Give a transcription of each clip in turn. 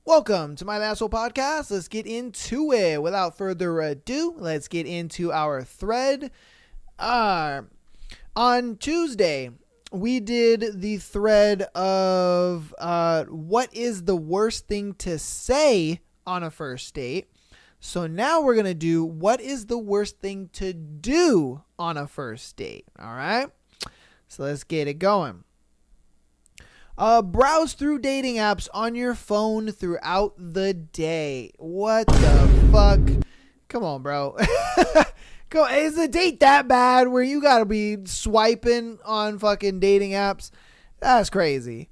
Welcome to my Asshole Podcast. Let's get into it. Without further ado, let's get into our thread. On Tuesday, we did the thread of what is the worst thing to say on a first date. So now we're going to do what is the worst thing to do on a first date. All right? So let's get it going. Browse through dating apps on your phone throughout the day. What the fuck? Come on, bro. Is the date that bad where you gotta be swiping on fucking dating apps? That's crazy.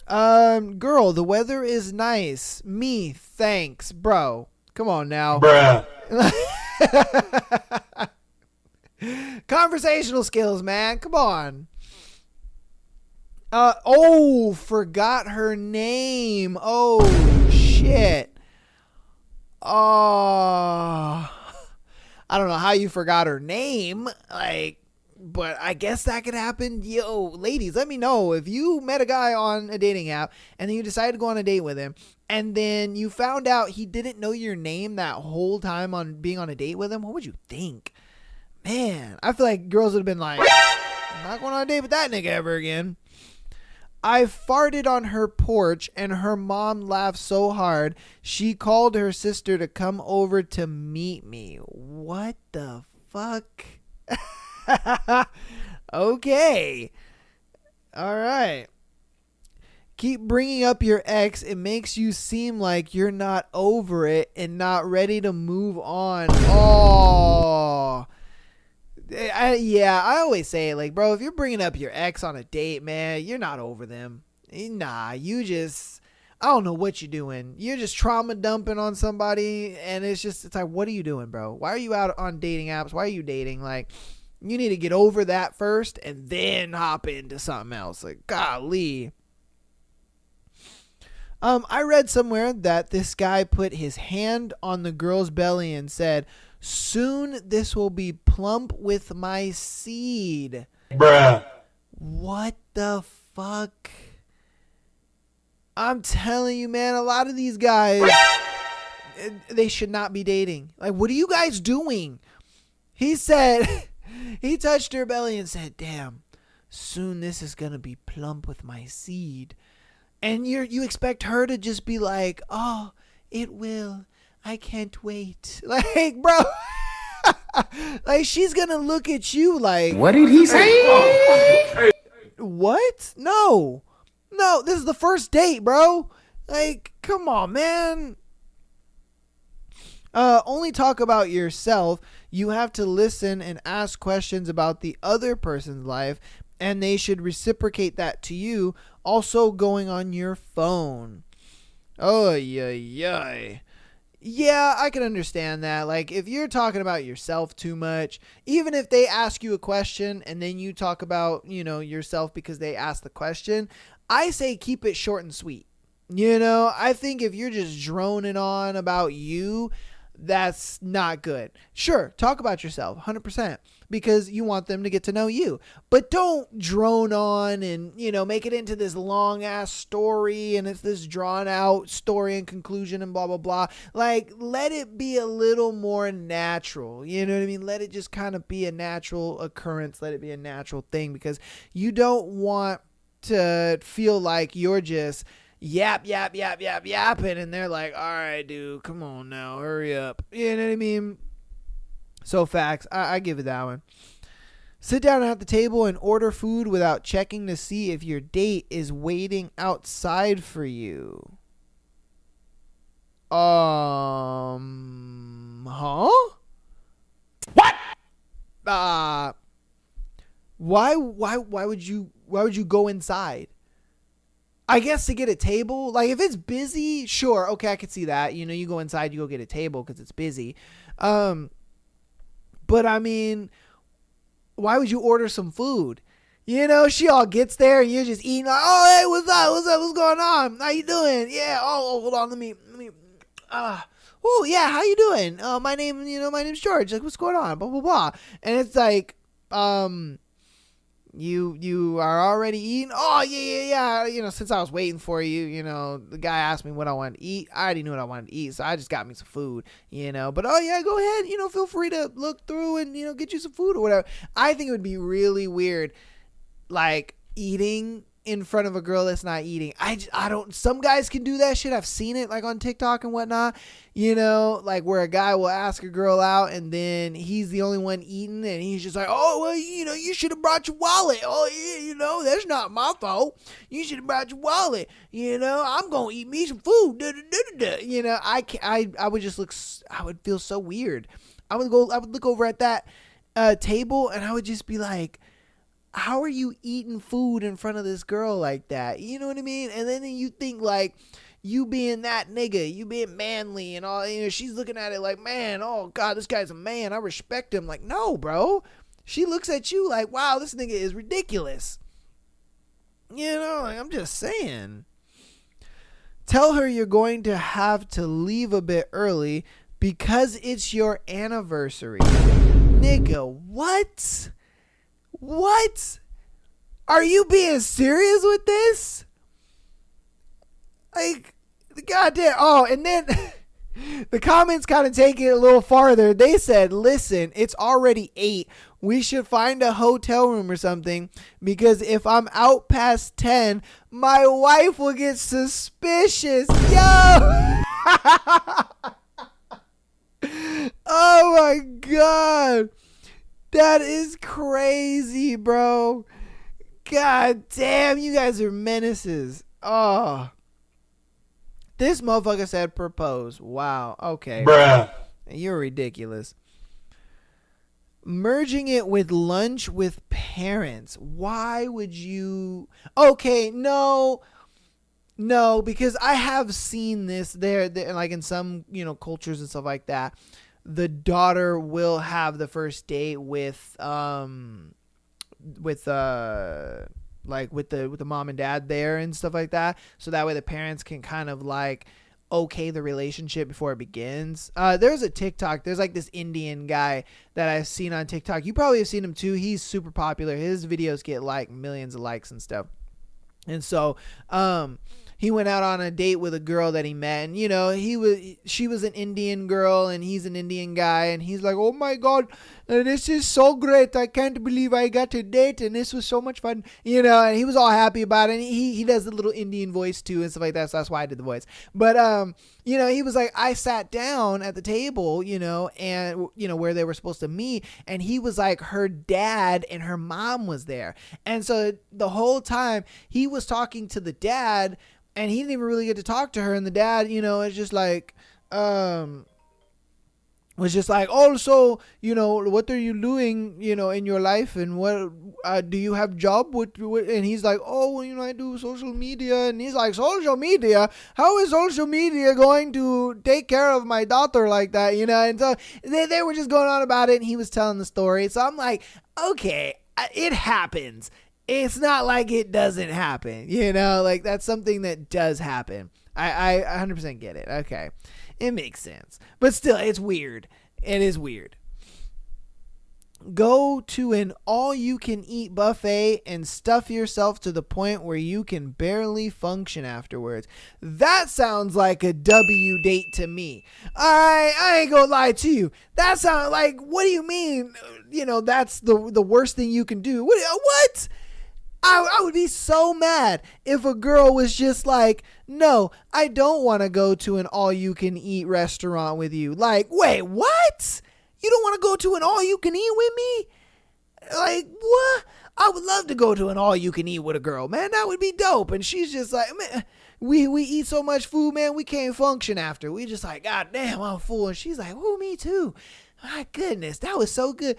Girl, the weather is nice. Me, thanks, bro. Come on now. Bruh. Conversational skills, man. Come on. Forgot her name. Oh, shit. Oh, I don't know how you forgot her name. But I guess that could happen. Yo, ladies, let me know if you met a guy on a dating app and then you decided to go on a date with him and then you found out he didn't know your name that whole time on being on a date with him. What would you think? Man, I feel like girls would have been like, I'm not going on a date with that nigga ever again. I farted on her porch and her mom laughed so hard she called her sister to come over to meet me. What the fuck? Okay. All right. Keep bringing up your ex. It makes you seem like you're not over it and not ready to move on. Oh. I always say, like, bro, if you're bringing up your ex on a date, man, you're not over them. Nah, I don't know what you're doing. You're just trauma dumping on somebody, and it's like, what are you doing, bro? Why are you out on dating apps? Why are you dating? Like, you need to get over that first and then hop into something else. Like, golly. I read somewhere that this guy put his hand on the girl's belly and said, soon this will be plump with my seed. Bruh. What the fuck? I'm telling you, man, a lot of these guys, they should not be dating. Like, what are you guys doing? He said, he touched her belly and said, damn, soon this is going to be plump with my seed. And you expect her to just be like, oh, it will. I can't wait. Like, bro, like she's going to look at you like, what did he say? What? No, this is the first date, bro. Like, come on, man. Only talk about yourself. You have to listen and ask questions about the other person's life, and they should reciprocate that to you. Also going on your phone. Oh, yeah. Yeah, I can understand that. Like, if you're talking about yourself too much, even if they ask you a question and then you talk about, yourself because they asked the question, I say keep it short and sweet. I think if you're just droning on about you, that's not good. Sure, talk about yourself 100% because you want them to get to know you. But don't drone on and, make it into this long ass story and it's this drawn out story and conclusion and blah, blah, blah. Like, let it be a little more natural. You know what I mean? Let it just kind of be a natural occurrence. Let it be a natural thing because you don't want to feel like you're just yapping, and they're like, all right, dude, come on now, hurry up. You know what I mean? So facts. I give it that one. Sit down at the table and order food without checking to see if your date is waiting outside for you. Huh? What? Why would you go inside? I guess to get a table, like if it's busy, sure, okay, I could see that. You go inside, you go get a table because it's busy. But I mean, why would you order some food? She all gets there and you're just eating like, oh, hey, what's up? What's going on? How you doing? Yeah. Oh, hold on. Let me, oh yeah. How you doing? My name's George. Like, what's going on? Blah, blah, blah. And it's like, You are already eating. Oh yeah. Since I was waiting for you, the guy asked me what I wanted to eat. I already knew what I wanted to eat, so I just got me some food. But oh yeah, go ahead. Feel free to look through and get you some food or whatever. I think it would be really weird, like eating in front of a girl that's not eating. I don't. Some guys can do that shit. I've seen it like on TikTok and whatnot. Like where a guy will ask a girl out and then he's the only one eating and he's just like, oh well, you should have brought your wallet. Oh yeah, that's not my fault. You should have brought your wallet. I'm gonna eat me some food. I would just look. I would feel so weird. I would look over at that table and I would just be like, how are you eating food in front of this girl like that? You know what I mean? And then you think like you being that nigga, you being manly and all, she's looking at it like, man, oh God, this guy's a man. I respect him. Like, no, bro. She looks at you like, wow, this nigga is ridiculous. I'm just saying. Tell her you're going to have to leave a bit early because it's your anniversary. Nigga, what? What? Are you being serious with this? Like, goddamn. Oh, and then the comments kind of take it a little farther. They said, listen, it's already 8. We should find a hotel room or something because if I'm out past 10, my wife will get suspicious. Yo! Oh my God. That is crazy, bro. God damn, you guys are menaces. Oh. This motherfucker said propose. Wow. Okay. Bruh. You're ridiculous. Merging it with lunch with parents. Why would you? Okay, no, because I have seen this there like in some, cultures and stuff like that. The daughter will have the first date with the mom and dad there and stuff like that, so that way the parents can kind of like okay the relationship before it begins. There's a TikTok. There's like this Indian guy that I've seen on TikTok. You probably have seen him too. He's super popular. His videos get like millions of likes and stuff. And so, he went out on a date with a girl that he met, and she was an Indian girl and he's an Indian guy, and he's like, oh my God, this is so great. I can't believe I got to date and this was so much fun, and he was all happy about it. And he does the little Indian voice too and stuff like that. So that's why I did the voice. But, he was like, I sat down at the table, and, where they were supposed to meet. And he was like, her dad and her mom was there. And so the whole time he was talking to the dad, and he didn't even really get to talk to her. And the dad, is just like, also, what are you doing, in your life? And what, do you have job? And he's like, oh, I do social media. And he's like, social media? How is social media going to take care of my daughter like that? And so they were just going on about it. And he was telling the story. So I'm like, okay, it happens. It's not like it doesn't happen, like that's something that does happen. I 100% get it. Okay. It makes sense. But still, it's weird. It is weird. Go to an all-you-can-eat buffet and stuff yourself to the point where you can barely function afterwards. That sounds like a W date to me. I ain't gonna lie to you. That sounds like, what do you mean? That's the worst thing you can do. What? I would be so mad if a girl was just like, no, I don't want to go to an all-you-can-eat restaurant with you. Like, wait, what? You don't want to go to an all-you-can-eat with me? Like, what? I would love to go to an all-you-can-eat with a girl, man. That would be dope. And she's just like, man, we eat so much food, man, we can't function after. We just like, God damn, I'm full. And she's like, oh, me too. My goodness, that was so good.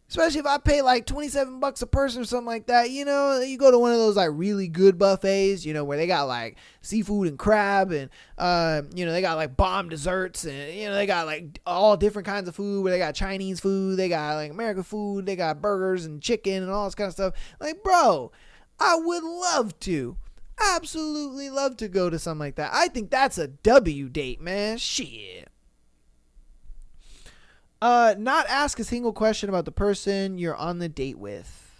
Especially if I pay like $27 a person or something like that, you go to one of those like really good buffets, where they got like seafood and crab and, they got like bomb desserts and, they got like all different kinds of food where they got Chinese food, they got like American food, they got burgers and chicken and all this kind of stuff. Like, bro, I would love to. Absolutely love to go to something like that. I think that's a W date, man. Shit. Not ask a single question about the person you're on the date with.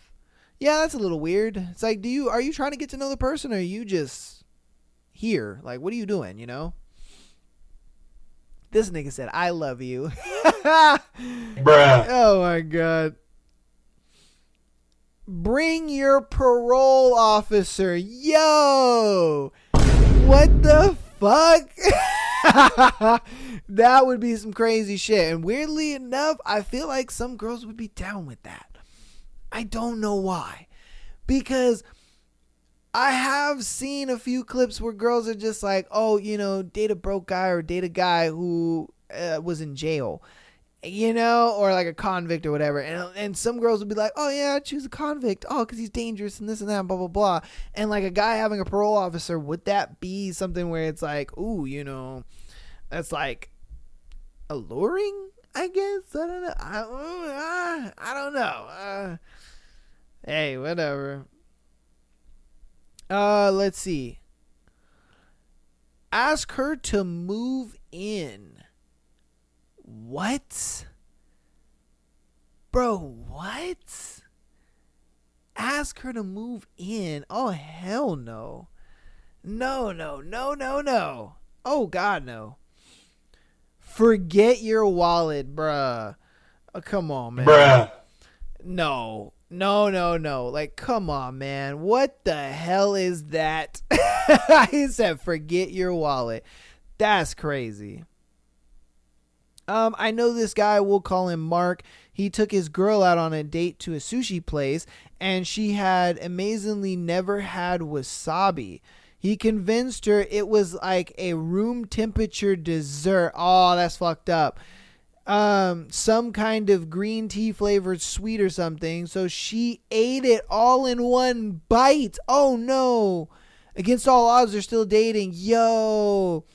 Yeah, that's a little weird. It's like, are you trying to get to know the person, or are you just here? Like, what are you doing, you know? This nigga said, I love you. Bruh. Oh my God. Bring your parole officer. Yo. What the fuck? That would be some crazy shit. And weirdly enough, I feel like some girls would be down with that. I don't know why. Because I have seen a few clips where girls are just like, oh, you know, date a broke guy or date a guy who was in jail, you know, or like a convict or whatever. And some girls would be like, oh, yeah, choose a convict. Oh, because he's dangerous and this and that, blah, blah, blah. And like a guy having a parole officer, would that be something where it's like, ooh, you know, that's like alluring, I guess? I don't know. I don't know. Hey, whatever. Let's see. Ask her to move in. What? Bro, what? Ask her to move in? Oh, hell no. No. Oh, God, no. Forget your wallet, bruh. Oh, come on, man. Bruh. No. Like, come on, man. What the hell is that? He said, forget your wallet. That's crazy. I know this guy, we'll call him Mark. He took his girl out on a date to a sushi place, and she had amazingly never had wasabi. He convinced her it was like a room temperature dessert. Oh, that's fucked up. Some kind of green tea flavored sweet or something. So she ate it all in one bite. Oh no. Against all odds, they're still dating. Yo.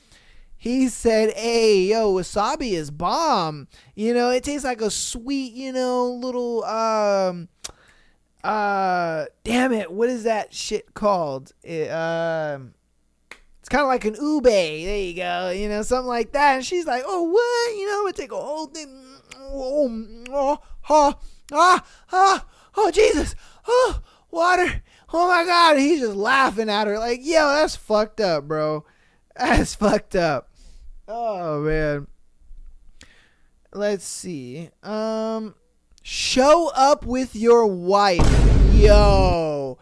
He said, hey, yo, wasabi is bomb. You know, it tastes like a sweet, you know, little, damn it, what is that shit called? It's kind of like an ube. There you go. You know, something like that. And she's like, oh, what? You know, I'm going to take a whole thing. Oh, Jesus. Oh, water. Oh, my God. And he's just laughing at her like, yo, that's fucked up, bro. That's fucked up. Oh, man. Let's see. Show up with your wife. Yo.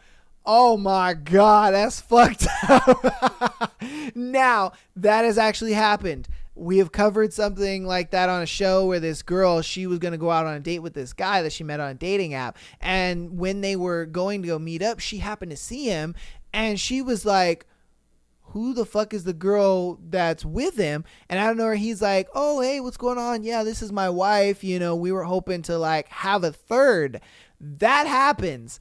Oh my God, that's fucked up. Now, that has actually happened. We have covered something like that on a show where this girl, she was going to go out on a date with this guy that she met on a dating app. And when they were going to go meet up, she happened to see him. And she was like, who the fuck is the girl that's with him? And I don't know, he's like, oh, hey, what's going on? Yeah, this is my wife. You know, we were hoping to like have a third. That happens.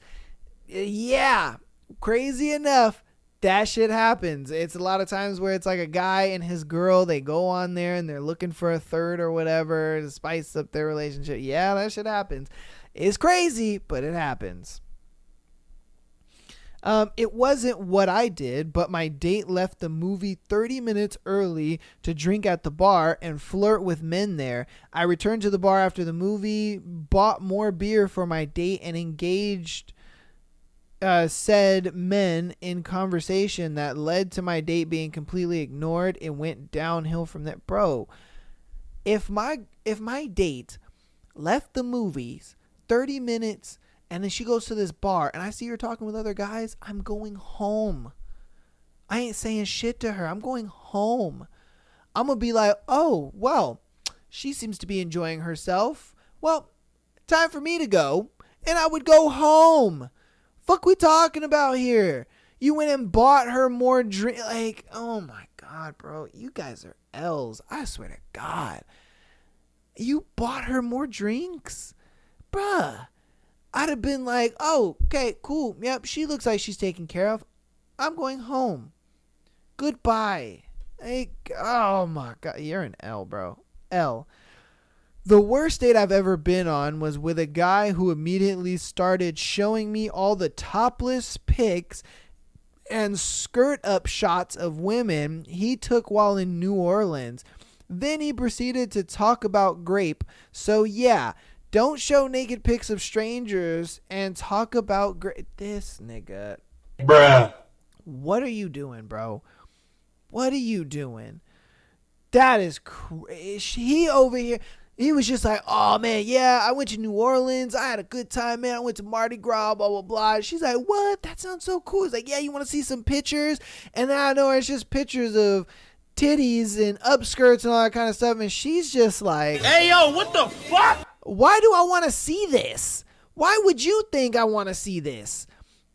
Yeah, crazy enough, that shit happens. It's a lot of times where it's like a guy and his girl, they go on there and they're looking for a third or whatever to spice up their relationship. Yeah, that shit happens. It's crazy, but it happens. It wasn't what I did, but my date left the movie 30 minutes early to drink at the bar and flirt with men there. I returned to the bar after the movie, bought more beer for my date, and engaged said men in conversation that led to my date being completely ignored. It went downhill from there. Bro, if my date left the movies 30 minutes and then she goes to this bar and I see her talking with other guys, I'm going home. I ain't saying shit to her. I'm going home. I'm going to be like, oh, well, she seems to be enjoying herself. Well, time for me to go. And I would go home. Fuck we talking about here? You went and bought her more drink. Like, oh my God, bro. You guys are L's. I swear to God. You bought her more drinks? Bruh. I'd have been like, oh, okay, cool. Yep, she looks like she's taken care of. I'm going home. Goodbye. Hey, oh my God. You're an L, bro. L. The worst date I've ever been on was with a guy who immediately started showing me all the topless pics and skirt up shots of women he took while in New Orleans. Then he proceeded to talk about grape. So yeah, Don't show naked pics of strangers and talk about this nigga. Bruh. What are you doing, bro? What are you doing? That is crazy. He over here, he was just like, oh man, yeah, I went to New Orleans. I had a good time, man. I went to Mardi Gras, blah, blah, blah. She's like, what? That sounds so cool. He's like, yeah, you want to see some pictures? And then I know it's just pictures of titties and upskirts and all that kind of stuff. And she's just like, hey, yo, what the fuck? Why do I want to see this? Why would you think I want to see this?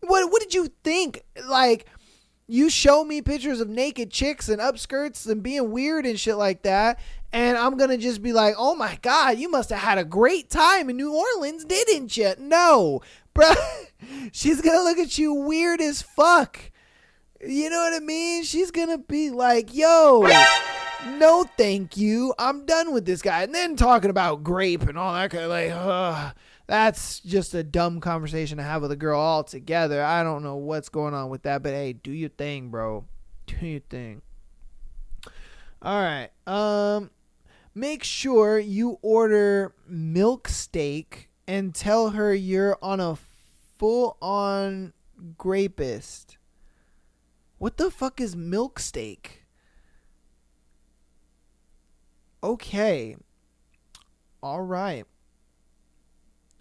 What did you think? Like, you show me pictures of naked chicks and upskirts and being weird and shit like that, and I'm going to just be like, oh my God, you must have had a great time in New Orleans, didn't you? No, bruh. She's going to look at you weird as fuck. You know what I mean? She's going to be like, yo, no thank you. I'm done with this guy. And then talking about grape and all that kind of like, that's just a dumb conversation to have with a girl altogether. I don't know what's going on with that, but hey, do your thing, bro. Do your thing. All right. Make sure you order milk steak and tell her you're on a full-on grapist. What the fuck is milk steak? Okay. All right.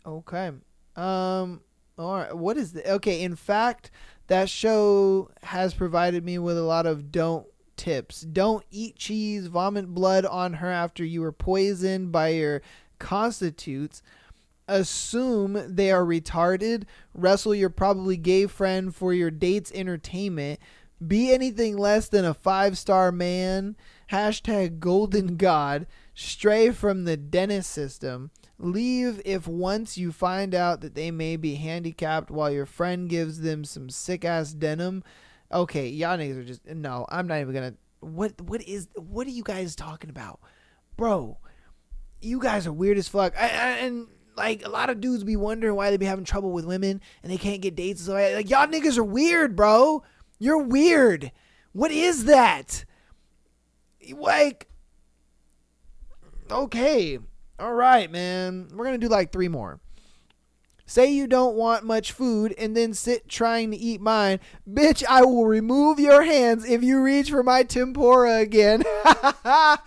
Okay. All right. What is the okay? In fact, that show has provided me with a lot of don't tips. Don't eat cheese, vomit blood on her after you were poisoned by your constitutes. Assume they are retarded. Wrestle your probably gay friend for your date's entertainment. Be anything less than a 5-star man. Hashtag golden god. Stray from the dentist system. Leave if once you find out that they may be handicapped while your friend gives them some sick ass denim. Okay, y'all niggas are just no. I'm not even gonna. What are you guys talking about, bro? You guys are weird as fuck. And like a lot of dudes be wondering why they be having trouble with women and they can't get dates. So like y'all niggas are weird, bro. You're weird. What is that? Like, okay. All right, man. We're going to do like 3 more. Say you don't want much food and then sit trying to eat mine. Bitch, I will remove your hands if you reach for my tempura again. Oh,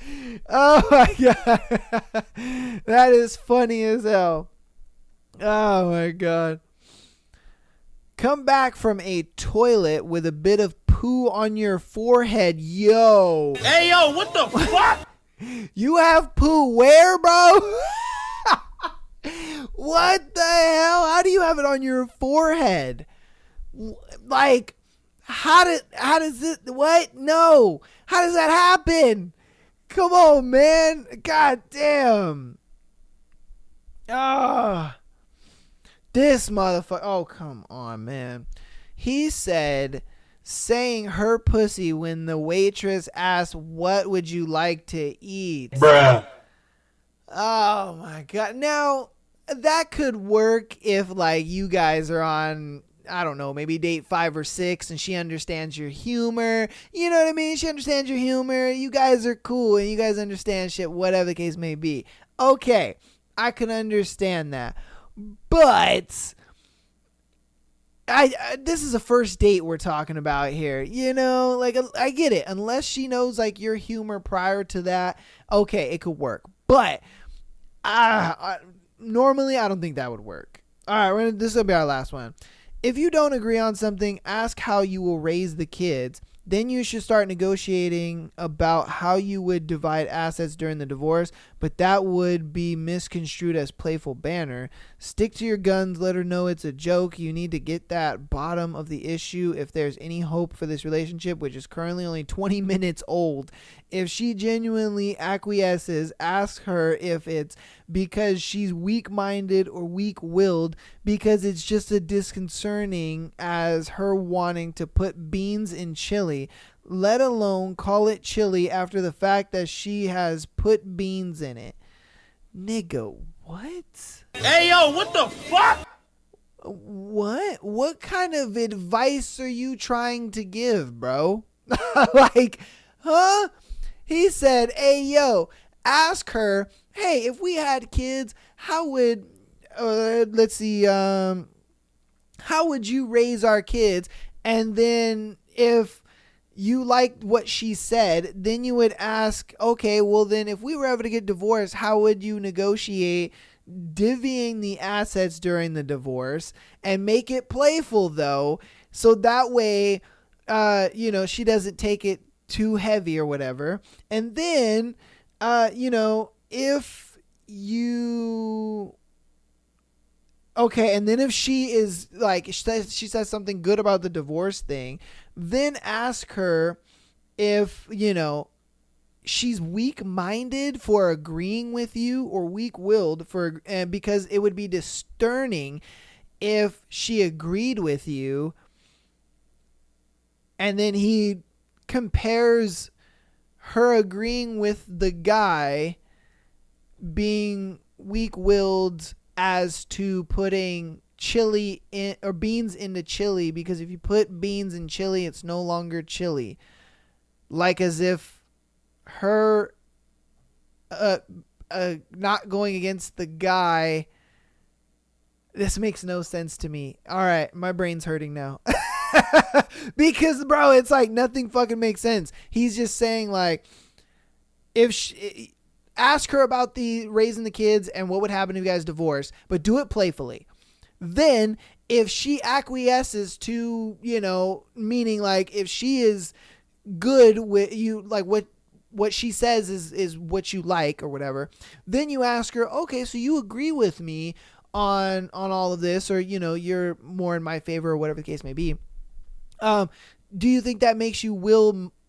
my God. That is funny as hell. Oh, my God. Come back from a toilet with a bit of poo on your forehead. Yo. Hey, yo, what the fuck? You have poo where, bro? What the hell? How do you have it on your forehead? Like, how does it, what? No. How does that happen? Come on, man. God damn. Ah. This motherfucker. Oh, come on, man. He said saying her pussy when the waitress asked, what would you like to eat? Bruh. Oh, my God. Now, that could work if, like, you guys are on, I don't know, maybe date 5 or 6 and she understands your humor. You know what I mean? She understands your humor. You guys are cool and you guys understand shit, whatever the case may be. Okay, I can understand that. But this is a first date we're talking about here. You know, like, I get it. Unless she knows, like, your humor prior to that, okay, it could work. But normally, I don't think that would work. All right, this will be our last one. If you don't agree on something, ask how you will raise the kids. Then you should start negotiating about how you would divide assets during the divorce, but that would be misconstrued as playful banter. Stick to your guns. Let her know it's a joke. You need to get that bottom of the issue if there's any hope for this relationship, which is currently only 20 minutes old. If she genuinely acquiesces, ask her if it's because she's weak-minded or weak-willed, because it's just as disconcerting as her wanting to put beans in chili, let alone call it chili after the fact that she has put beans in it. Nigga, what? Hey, yo, what the fuck? What? What kind of advice are you trying to give, bro? Like, huh? He said, hey, yo, ask her, hey, if we had kids, how would, let's see, how would you raise our kids? And then if you liked what she said, then you would ask, okay, well then if we were ever to get divorced, how would you negotiate divvying the assets during the divorce? And make it playful though, so that way, she doesn't take it too heavy or whatever. And then, if you, okay, and then if she is like, she says something good about the divorce thing, then ask her if, she's weak-minded for agreeing with you or weak-willed for, because it would be discerning if she agreed with you. And then he compares her agreeing with the guy being weak-willed as to putting chili in, or beans into chili, because if you put beans in chili, it's no longer chili. Like as if her not going against the guy. This makes no sense to me. All right, my brain's hurting now. Because bro, it's like nothing fucking makes sense. He's just saying like, if she, ask her about the raising the kids and what would happen if you guys divorced, but do it playfully. Then if she acquiesces to, meaning like if she is good with you, like what she says is what you like or whatever, then you ask her, okay, so you agree with me on all of this, or, you're more in my favor or whatever the case may be. Do you think that makes you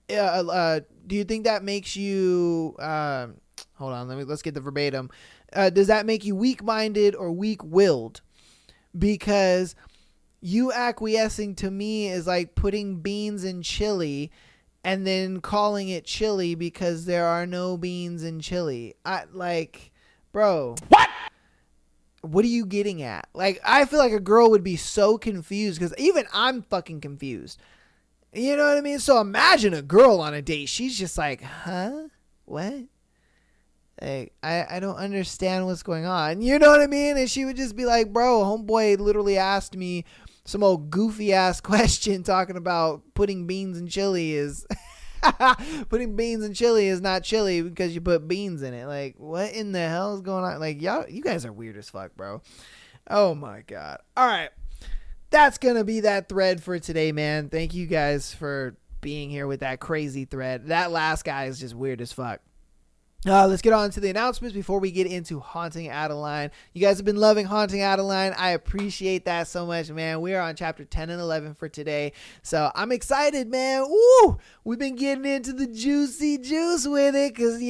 do you think that makes you, hold on, let's get the verbatim. Does that make you weak-minded or weak-willed? Because you acquiescing to me is like putting beans in chili and then calling it chili because there are no beans in chili. Bro. What are you getting at? Like, I feel like a girl would be so confused, because even I'm fucking confused. You know what I mean? So imagine a girl on a date. She's just like, huh? What? Like, I don't understand what's going on. You know what I mean? And she would just be like, bro, homeboy literally asked me some old goofy ass question talking about putting beans in chili is... putting beans in chili is not chili because you put beans in it. Like, what in the hell is going on? Like, y'all, you guys are weird as fuck, bro. Oh my God. All right. That's going to be that thread for today, man. Thank you guys for being here with that crazy thread. That last guy is just weird as fuck. Let's get on to the announcements before we get into Haunting Adeline. You guys have been loving Haunting Adeline. I appreciate that so much, man. We are on chapter 10 and 11 for today. So I'm excited, man. Woo! We've been getting into the juicy juice with it because,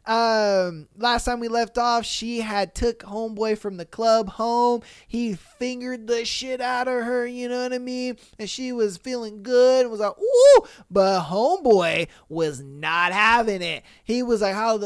last time we left off, she had took homeboy from the club home. He fingered the shit out of her, you know what I mean? And she was feeling good and was like, ooh! But homeboy was not having it. He was like, how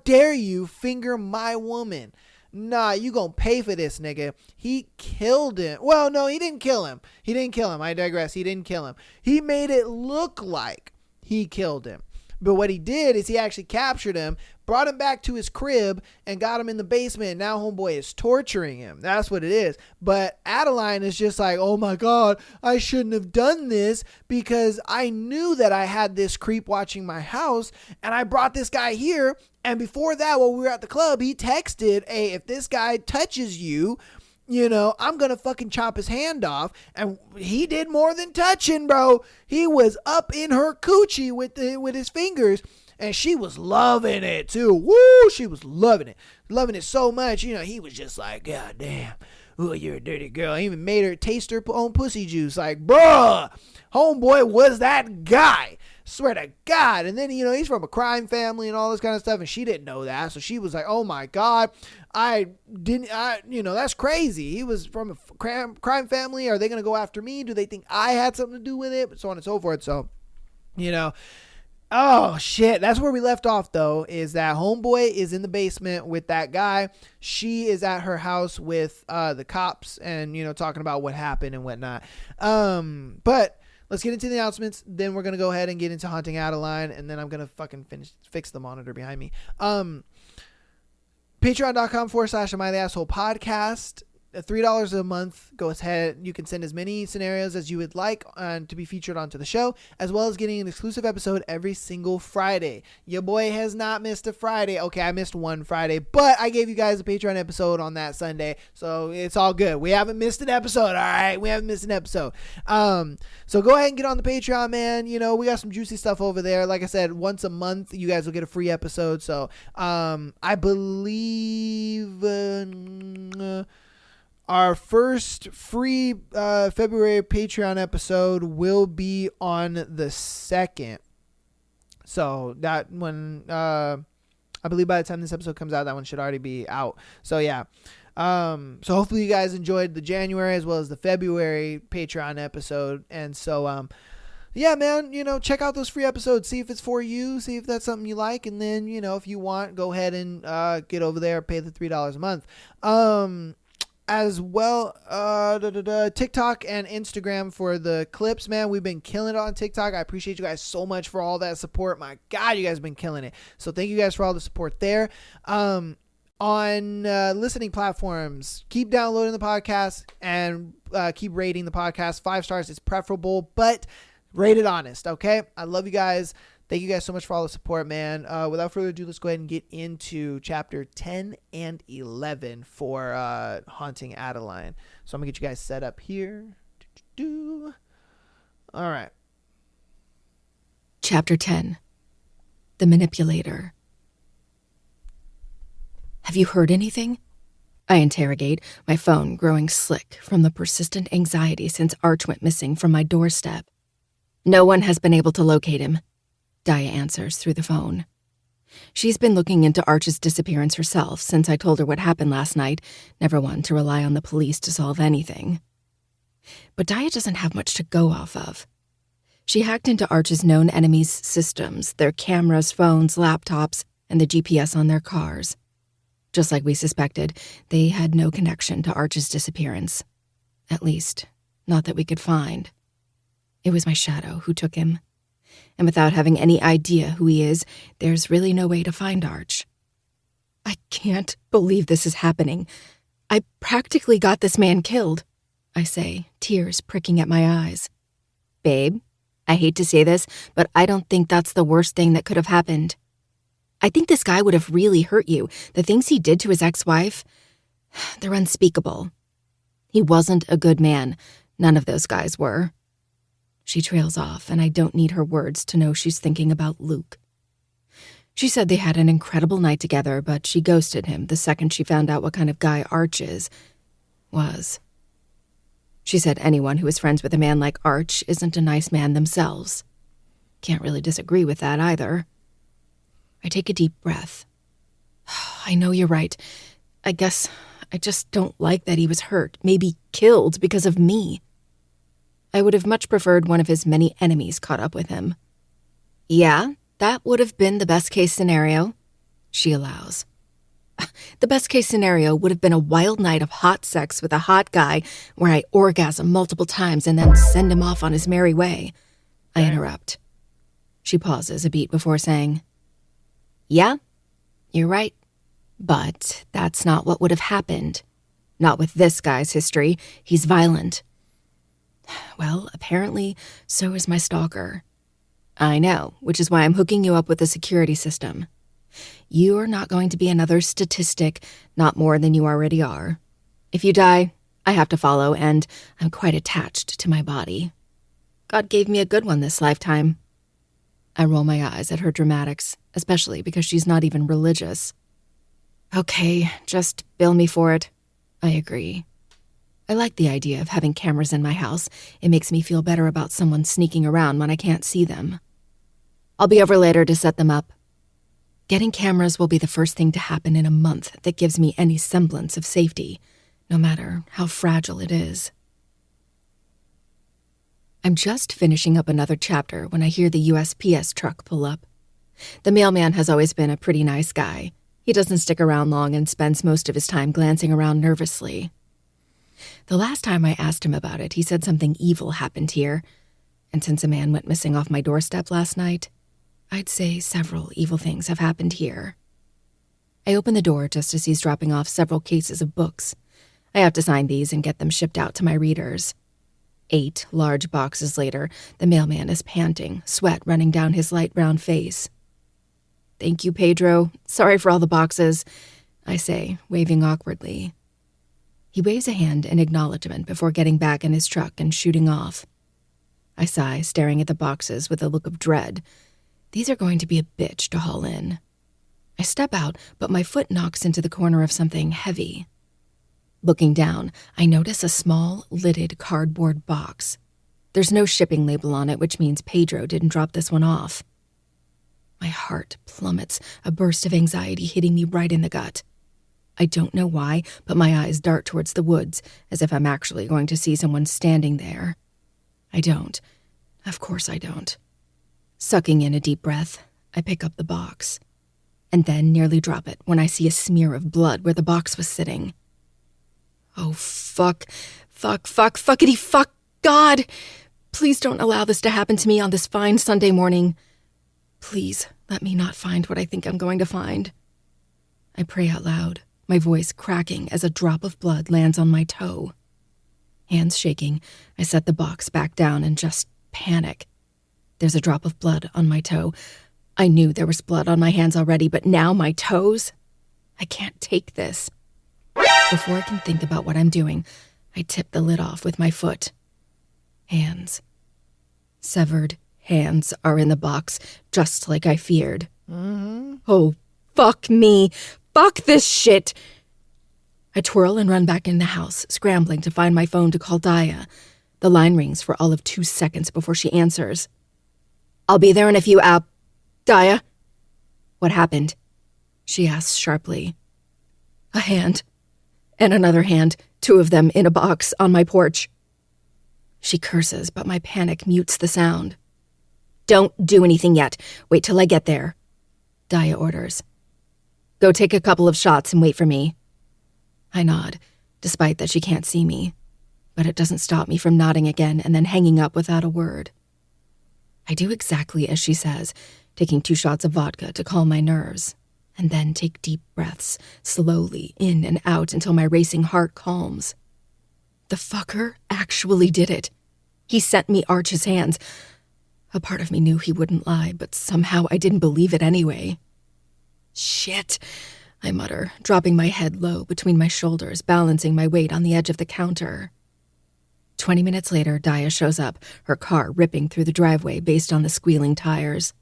dare you finger my woman? Nah, you gonna pay for this, nigga. He killed him. Well, no, he didn't kill him. I digress. He didn't kill him. He made it look like he killed him. But what he did is he actually captured him, brought him back to his crib, and got him in the basement. And now homeboy is torturing him. That's what it is. But Adeline is just like, oh my God, I shouldn't have done this because I knew that I had this creep watching my house, and I brought this guy here. And before that, while we were at the club, he texted, hey, if this guy touches you, I'm going to fucking chop his hand off. And he did more than touching, bro. He was up in her coochie with his fingers. And she was loving it too. Woo! She was loving it. Loving it so much. He was just like, God damn. Oh, you're a dirty girl. He even made her taste her own pussy juice. Like, bruh, homeboy was that guy. Swear to God. And then, he's from a crime family and all this kind of stuff. And she didn't know that. So she was like, oh my God. That's crazy. He was from a crime family. Are they going to go after me? Do they think I had something to do with it? So on and so forth. So, oh shit. That's where we left off though, is that homeboy is in the basement with that guy. She is at her house with the cops and, talking about what happened and whatnot. But let's get into the announcements. Then we're going to go ahead and get into Haunting Adeline. And then I'm going to fucking fix the monitor behind me. Patreon.com/Am I the Asshole podcast. $3 a month. Go ahead. You can send as many scenarios as you would like to be featured onto the show, as well as getting an exclusive episode every single Friday. Your boy has not missed a Friday. Okay, I missed one Friday, but I gave you guys a Patreon episode on that Sunday, so it's all good. We haven't missed an episode. All right, we haven't missed an episode. So go ahead and get on the Patreon, man. You know, we got some juicy stuff over there. Like I said, once a month, you guys will get a free episode. So I believe our first free February Patreon episode will be on the 2nd. So that one, I believe by the time this episode comes out, that one should already be out. So yeah. So hopefully you guys enjoyed the January as well as the February Patreon episode. And so, yeah, man, you know, check out those free episodes. See if it's for you. See if that's something you like. And then, you know, if you want, go ahead and get over there, pay the $3 a month. As well, TikTok and Instagram for the clips, man. We've been killing it on TikTok. I appreciate you guys so much for all that support. My God, you guys have been killing it. So thank you guys for all the support there. On listening platforms, keep downloading the podcast and keep rating the podcast. 5 stars is preferable, but rate it honest, okay? I love you guys. Thank you guys so much for all the support, man. Without further ado, let's go ahead and get into chapter 10 and 11 for Haunting Adeline. So I'm going to get you guys set up here. All right. Chapter 10. The Manipulator. Have you heard anything? I interrogate, my phone growing slick from the persistent anxiety since Arch went missing from my doorstep. No one has been able to locate him, Daya answers through the phone. She's been looking into Arch's disappearance herself since I told her what happened last night, never one to rely on the police to solve anything. But Daya doesn't have much to go off of. She hacked into Arch's known enemies' systems, their cameras, phones, laptops, and the GPS on their cars. Just like we suspected, they had no connection to Arch's disappearance. At least, not that we could find. It was my shadow who took him. And without having any idea who he is, there's really no way to find Arch. I can't believe this is happening. I practically got this man killed, I say, tears pricking at my eyes. Babe, I hate to say this, but I don't think that's the worst thing that could have happened. I think this guy would have really hurt you. The things he did to his ex-wife, they're unspeakable. He wasn't a good man. None of those guys were. She trails off, and I don't need her words to know she's thinking about Luke. She said they had an incredible night together, but she ghosted him the second she found out what kind of guy Arch was. She said anyone who is friends with a man like Arch isn't a nice man themselves. Can't really disagree with that either. I take a deep breath. I know you're right. I guess I just don't like that he was hurt, maybe killed because of me. I would have much preferred one of his many enemies caught up with him. Yeah, that would have been the best-case scenario, she allows. The best-case scenario would have been a wild night of hot sex with a hot guy where I orgasm multiple times and then send him off on his merry way. I interrupt. She pauses a beat before saying, Yeah, you're right. But that's not what would have happened. Not with this guy's history. He's violent. Well, apparently, so is my stalker. I know, which is why I'm hooking you up with a security system. You are not going to be another statistic, not more than you already are. If you die, I have to follow, and I'm quite attached to my body. God gave me a good one this lifetime. I roll my eyes at her dramatics, especially because she's not even religious. Okay, just bill me for it. I agree. I like the idea of having cameras in my house. It makes me feel better about someone sneaking around when I can't see them. I'll be over later to set them up. Getting cameras will be the first thing to happen in a month that gives me any semblance of safety, no matter how fragile it is. I'm just finishing up another chapter when I hear the USPS truck pull up. The mailman has always been a pretty nice guy. He doesn't stick around long and spends most of his time glancing around nervously. The last time I asked him about it, he said something evil happened here, and since a man went missing off my doorstep last night, I'd say several evil things have happened here. I open the door just as he's dropping off several cases of books. I have to sign these and get them shipped out to my readers. 8 large boxes later, the mailman is panting, sweat running down his light brown face. "Thank you, Pedro. Sorry for all the boxes," I say, waving awkwardly. He waves a hand in acknowledgement before getting back in his truck and shooting off. I sigh, staring at the boxes with a look of dread. These are going to be a bitch to haul in. I step out, but my foot knocks into the corner of something heavy. Looking down, I notice a small, lidded cardboard box. There's no shipping label on it, which means Pedro didn't drop this one off. My heart plummets, a burst of anxiety hitting me right in the gut. I don't know why, but my eyes dart towards the woods, as if I'm actually going to see someone standing there. I don't. Of course I don't. Sucking in a deep breath, I pick up the box, and then nearly drop it when I see a smear of blood where the box was sitting. Oh, fuckity fuck, God! Please don't allow this to happen to me on this fine Sunday morning. Please let me not find what I think I'm going to find. I pray out loud, my voice cracking as a drop of blood lands on my toe. Hands shaking, I set the box back down and just panic. There's a drop of blood on my toe. I knew there was blood on my hands already, but now my toes? I can't take this. Before I can think about what I'm doing, I tip the lid off with my foot. Hands. Severed hands are in the box, just like I feared. Oh, fuck me. Fuck this shit. I twirl and run back in the house, scrambling to find my phone to call Daya. The line rings for all of 2 seconds before she answers. "I'll be there in a few hours. Daya?" "What happened?" she asks sharply. "A hand. And another hand, 2 of them in a box on my porch." She curses, but my panic mutes the sound. "Don't do anything yet. Wait till I get there," Daya orders. "Go take a couple of shots and wait for me." I nod, despite that she can't see me, but it doesn't stop me from nodding again and then hanging up without a word. I do exactly as she says, taking 2 shots of vodka to calm my nerves, and then take deep breaths, slowly in and out until my racing heart calms. The fucker actually did it. He sent me Arch's hands. A part of me knew he wouldn't lie, but somehow I didn't believe it anyway. "Shit," I mutter, dropping my head low between my shoulders, balancing my weight on the edge of the counter. 20 minutes later, Daya shows up, her car ripping through the driveway based on the squealing tires.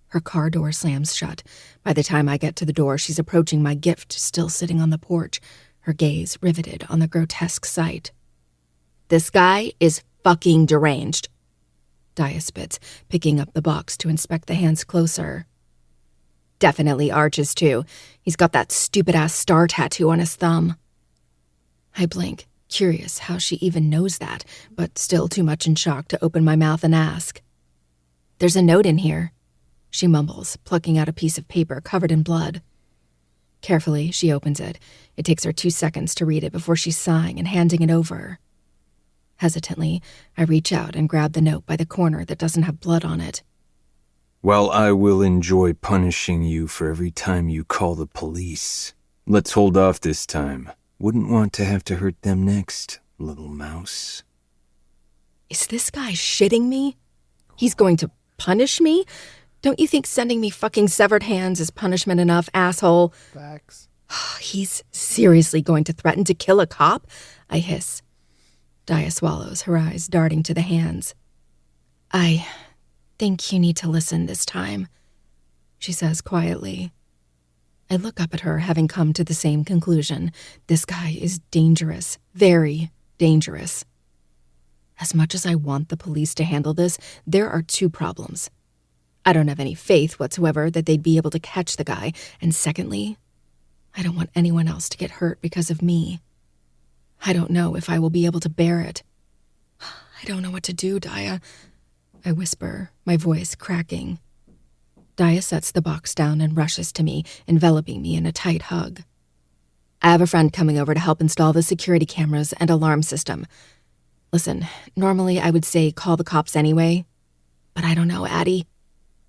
Her car door slams shut. By the time I get to the door, she's approaching my gift, still sitting on the porch, her gaze riveted on the grotesque sight. "This guy is fucking deranged," Daya spits, picking up the box to inspect the hands closer. "Definitely Arch's too. He's got that stupid-ass star tattoo on his thumb." I blink, curious how she even knows that, but still too much in shock to open my mouth and ask. "There's a note in here," she mumbles, plucking out a piece of paper covered in blood. Carefully, she opens it. It takes her 2 seconds to read it before she's sighing and handing it over. Hesitantly, I reach out and grab the note by the corner that doesn't have blood on it. "Well, I will enjoy punishing you for every time you call the police. Let's hold off this time. Wouldn't want to have to hurt them next, little mouse." Is this guy shitting me? He's going to punish me? Don't you think sending me fucking severed hands is punishment enough, asshole? Facts. He's seriously going to threaten to kill a cop? I hiss. Daya swallows, her eyes darting to the hands. "I think you need to listen this time," she says quietly. I look up at her, having come to the same conclusion. This guy is dangerous, very dangerous. As much as I want the police to handle this, there are 2 problems. I don't have any faith whatsoever that they'd be able to catch the guy, and secondly, I don't want anyone else to get hurt because of me. I don't know if I will be able to bear it. "I don't know what to do, Daya," I whisper, my voice cracking. Daya sets the box down and rushes to me, enveloping me in a tight hug. "I have a friend coming over to help install the security cameras and alarm system. Listen, normally I would say call the cops anyway, but I don't know, Addie.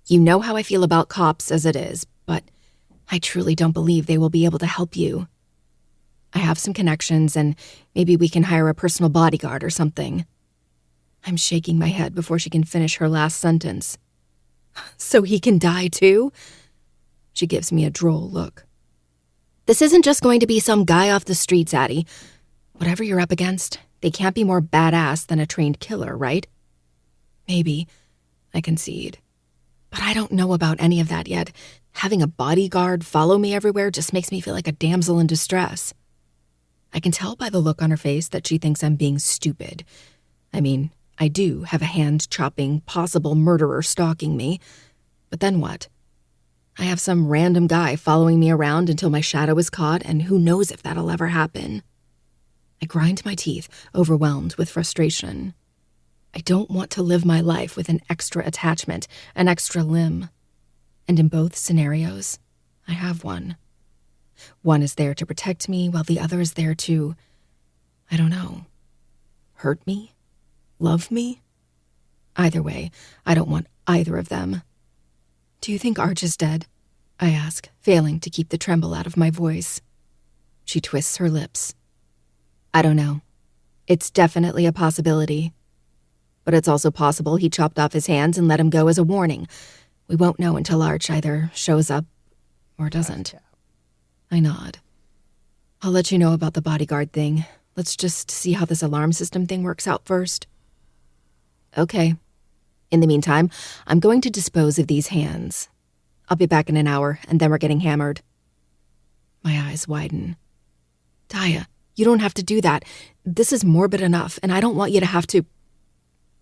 You know how I feel about cops as it is, but I truly don't believe they will be able to help you. I have some connections, and maybe we can hire a personal bodyguard or something. I'm shaking my head before she can finish her last sentence. So he can die too? She gives me a droll look. This isn't just going to be some guy off the streets, Addie. Whatever you're up against, they can't be more badass than a trained killer, right? Maybe, I concede. But I don't know about any of that yet. Having a bodyguard follow me everywhere just makes me feel like a damsel in distress. I can tell by the look on her face that she thinks I'm being stupid. I mean, I do have a hand-chopping, possible murderer stalking me. But then what? I have some random guy following me around until my shadow is caught, and who knows if that'll ever happen. I grind my teeth, overwhelmed with frustration. I don't want to live my life with an extra attachment, an extra limb. And in both scenarios, I have one. One is there to protect me, while the other is there to, I don't know, hurt me? Love me? Either way, I don't want either of them. Do you think Arch is dead? I ask, failing to keep the tremble out of my voice. She twists her lips. I don't know. It's definitely a possibility. But it's also possible he chopped off his hands and let him go as a warning. We won't know until Arch either shows up or doesn't. I nod. I'll let you know about the bodyguard thing. Let's just see how this alarm system thing works out first. Okay. In the meantime, I'm going to dispose of these hands. I'll be back in an hour, and then we're getting hammered. My eyes widen. Daya, you don't have to do that. This is morbid enough, and I don't want you to have to...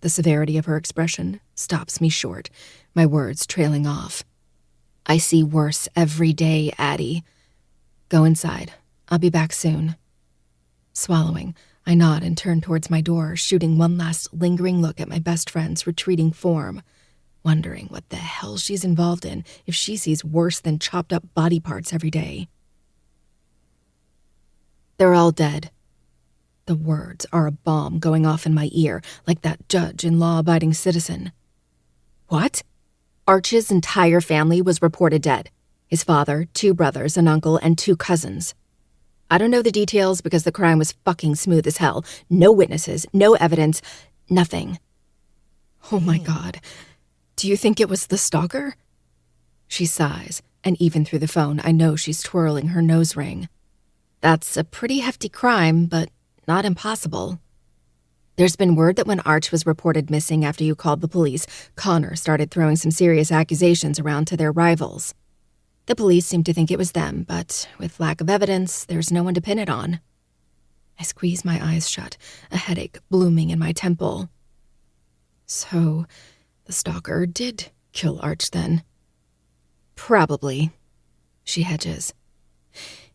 The severity of her expression stops me short, my words trailing off. I see worse every day, Addie. Go inside. I'll be back soon. Swallowing, I nod and turn towards my door, shooting one last lingering look at my best friend's retreating form, wondering what the hell she's involved in if she sees worse than chopped-up body parts every day. They're all dead. The words are a bomb going off in my ear, like that judge in Law-Abiding Citizen. What? Arch's entire family was reported dead. His father, 2 brothers, an uncle, and 2 cousins. I don't know the details because the crime was fucking smooth as hell. No witnesses, no evidence, nothing. Oh my God. Do you think it was the stalker? She sighs, and even through the phone, I know she's twirling her nose ring. That's a pretty hefty crime, but not impossible. There's been word that when Arch was reported missing after you called the police, Connor started throwing some serious accusations around to their rivals. The police seem to think it was them, but with lack of evidence, there's no one to pin it on. I squeeze my eyes shut, a headache blooming in my temple. So, the stalker did kill Arch then? Probably. She hedges.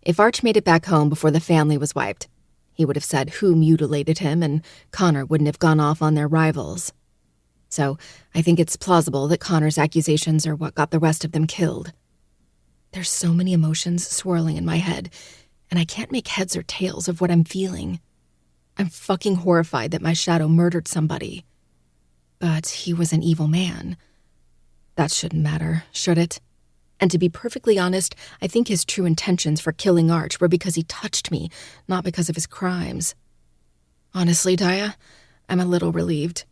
If Arch made it back home before the family was wiped, he would have said who mutilated him, and Connor wouldn't have gone off on their rivals. So, I think it's plausible that Connor's accusations are what got the rest of them killed. There's so many emotions swirling in my head, and I can't make heads or tails of what I'm feeling. I'm fucking horrified that my shadow murdered somebody. But he was an evil man. That shouldn't matter, should it? And to be perfectly honest, I think his true intentions for killing Arch were because he touched me, not because of his crimes. Honestly, Daya, I'm a little relieved.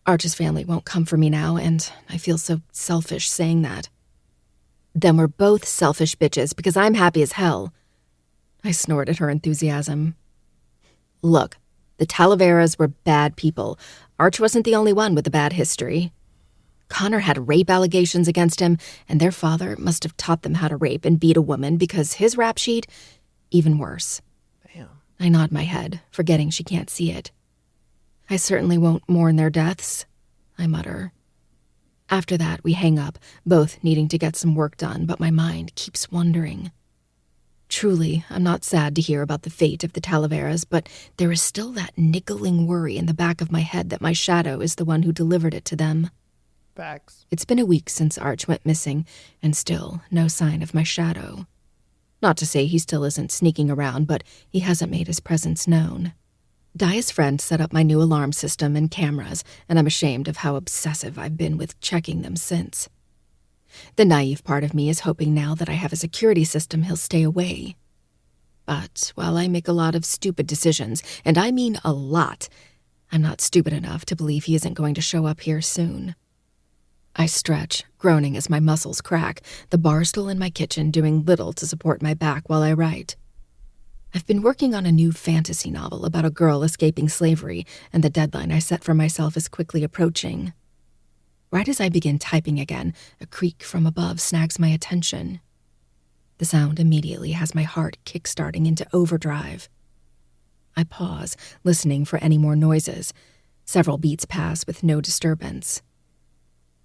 Arch's family won't come for me now, and I feel so selfish saying that. Then we're both selfish bitches because I'm happy as hell. I snort at her enthusiasm. Look, the Talaveras were bad people. Arch wasn't the only one with a bad history. Connor had rape allegations against him, and their father must have taught them how to rape and beat a woman because his rap sheet, even worse. Damn. I nod my head, forgetting she can't see it. I certainly won't mourn their deaths, I mutter. After that, we hang up, both needing to get some work done, but my mind keeps wandering. Truly, I'm not sad to hear about the fate of the Talaveras, but there is still that niggling worry in the back of my head that my shadow is the one who delivered it to them. Facts. It's been a week since Arch went missing, and still no sign of my shadow. Not to say he still isn't sneaking around, but he hasn't made his presence known. Daya's friend set up my new alarm system and cameras, and I'm ashamed of how obsessive I've been with checking them since. The naive part of me is hoping now that I have a security system he'll stay away. But while I make a lot of stupid decisions, and I mean a lot, I'm not stupid enough to believe he isn't going to show up here soon. I stretch, groaning as my muscles crack, the bar stool in my kitchen doing little to support my back while I write. I've been working on a new fantasy novel about a girl escaping slavery, and the deadline I set for myself is quickly approaching. Right as I begin typing again, a creak from above snags my attention. The sound immediately has my heart kick-starting into overdrive. I pause, listening for any more noises. Several beats pass with no disturbance.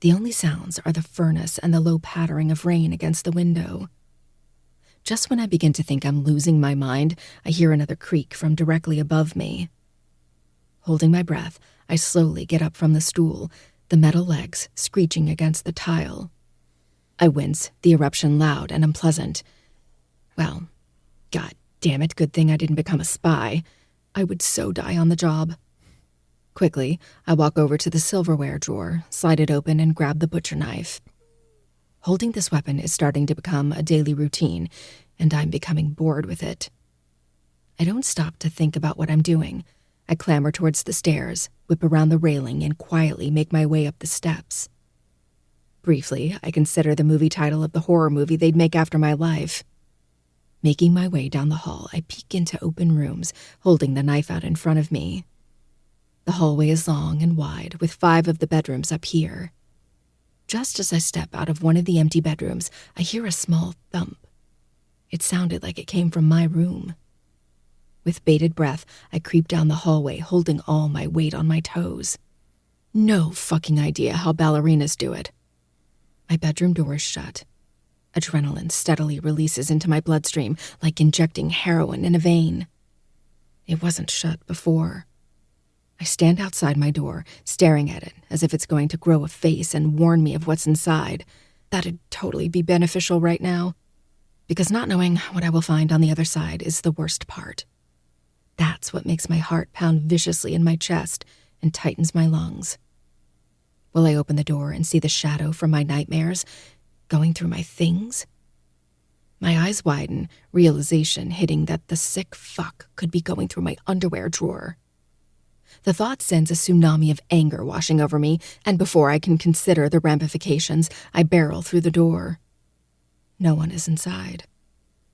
The only sounds are the furnace and the low pattering of rain against the window. Just when I begin to think I'm losing my mind, I hear another creak from directly above me. Holding my breath, I slowly get up from the stool, the metal legs screeching against the tile. I wince, the eruption loud and unpleasant. Well, god damn it, good thing I didn't become a spy. I would so die on the job. Quickly, I walk over to the silverware drawer, slide it open, and grab the butcher knife. Holding this weapon is starting to become a daily routine, and I'm becoming bored with it. I don't stop to think about what I'm doing. I clamber towards the stairs, whip around the railing, and quietly make my way up the steps. Briefly, I consider the movie title of the horror movie they'd make after my life. Making my way down the hall, I peek into open rooms, holding the knife out in front of me. The hallway is long and wide, with 5 of the bedrooms up here. Just as I step out of one of the empty bedrooms, I hear a small thump. It sounded like it came from my room. With bated breath, I creep down the hallway, holding all my weight on my toes. No fucking idea how ballerinas do it. My bedroom door is shut. Adrenaline steadily releases into my bloodstream, like injecting heroin in a vein. It wasn't shut before. I stand outside my door, staring at it as if it's going to grow a face and warn me of what's inside. That'd totally be beneficial right now, because not knowing what I will find on the other side is the worst part. That's what makes my heart pound viciously in my chest and tightens my lungs. Will I open the door and see the shadow from my nightmares going through my things? My eyes widen, realization hitting that the sick fuck could be going through my underwear drawer. The thought sends a tsunami of anger washing over me, and before I can consider the ramifications, I barrel through the door. No one is inside.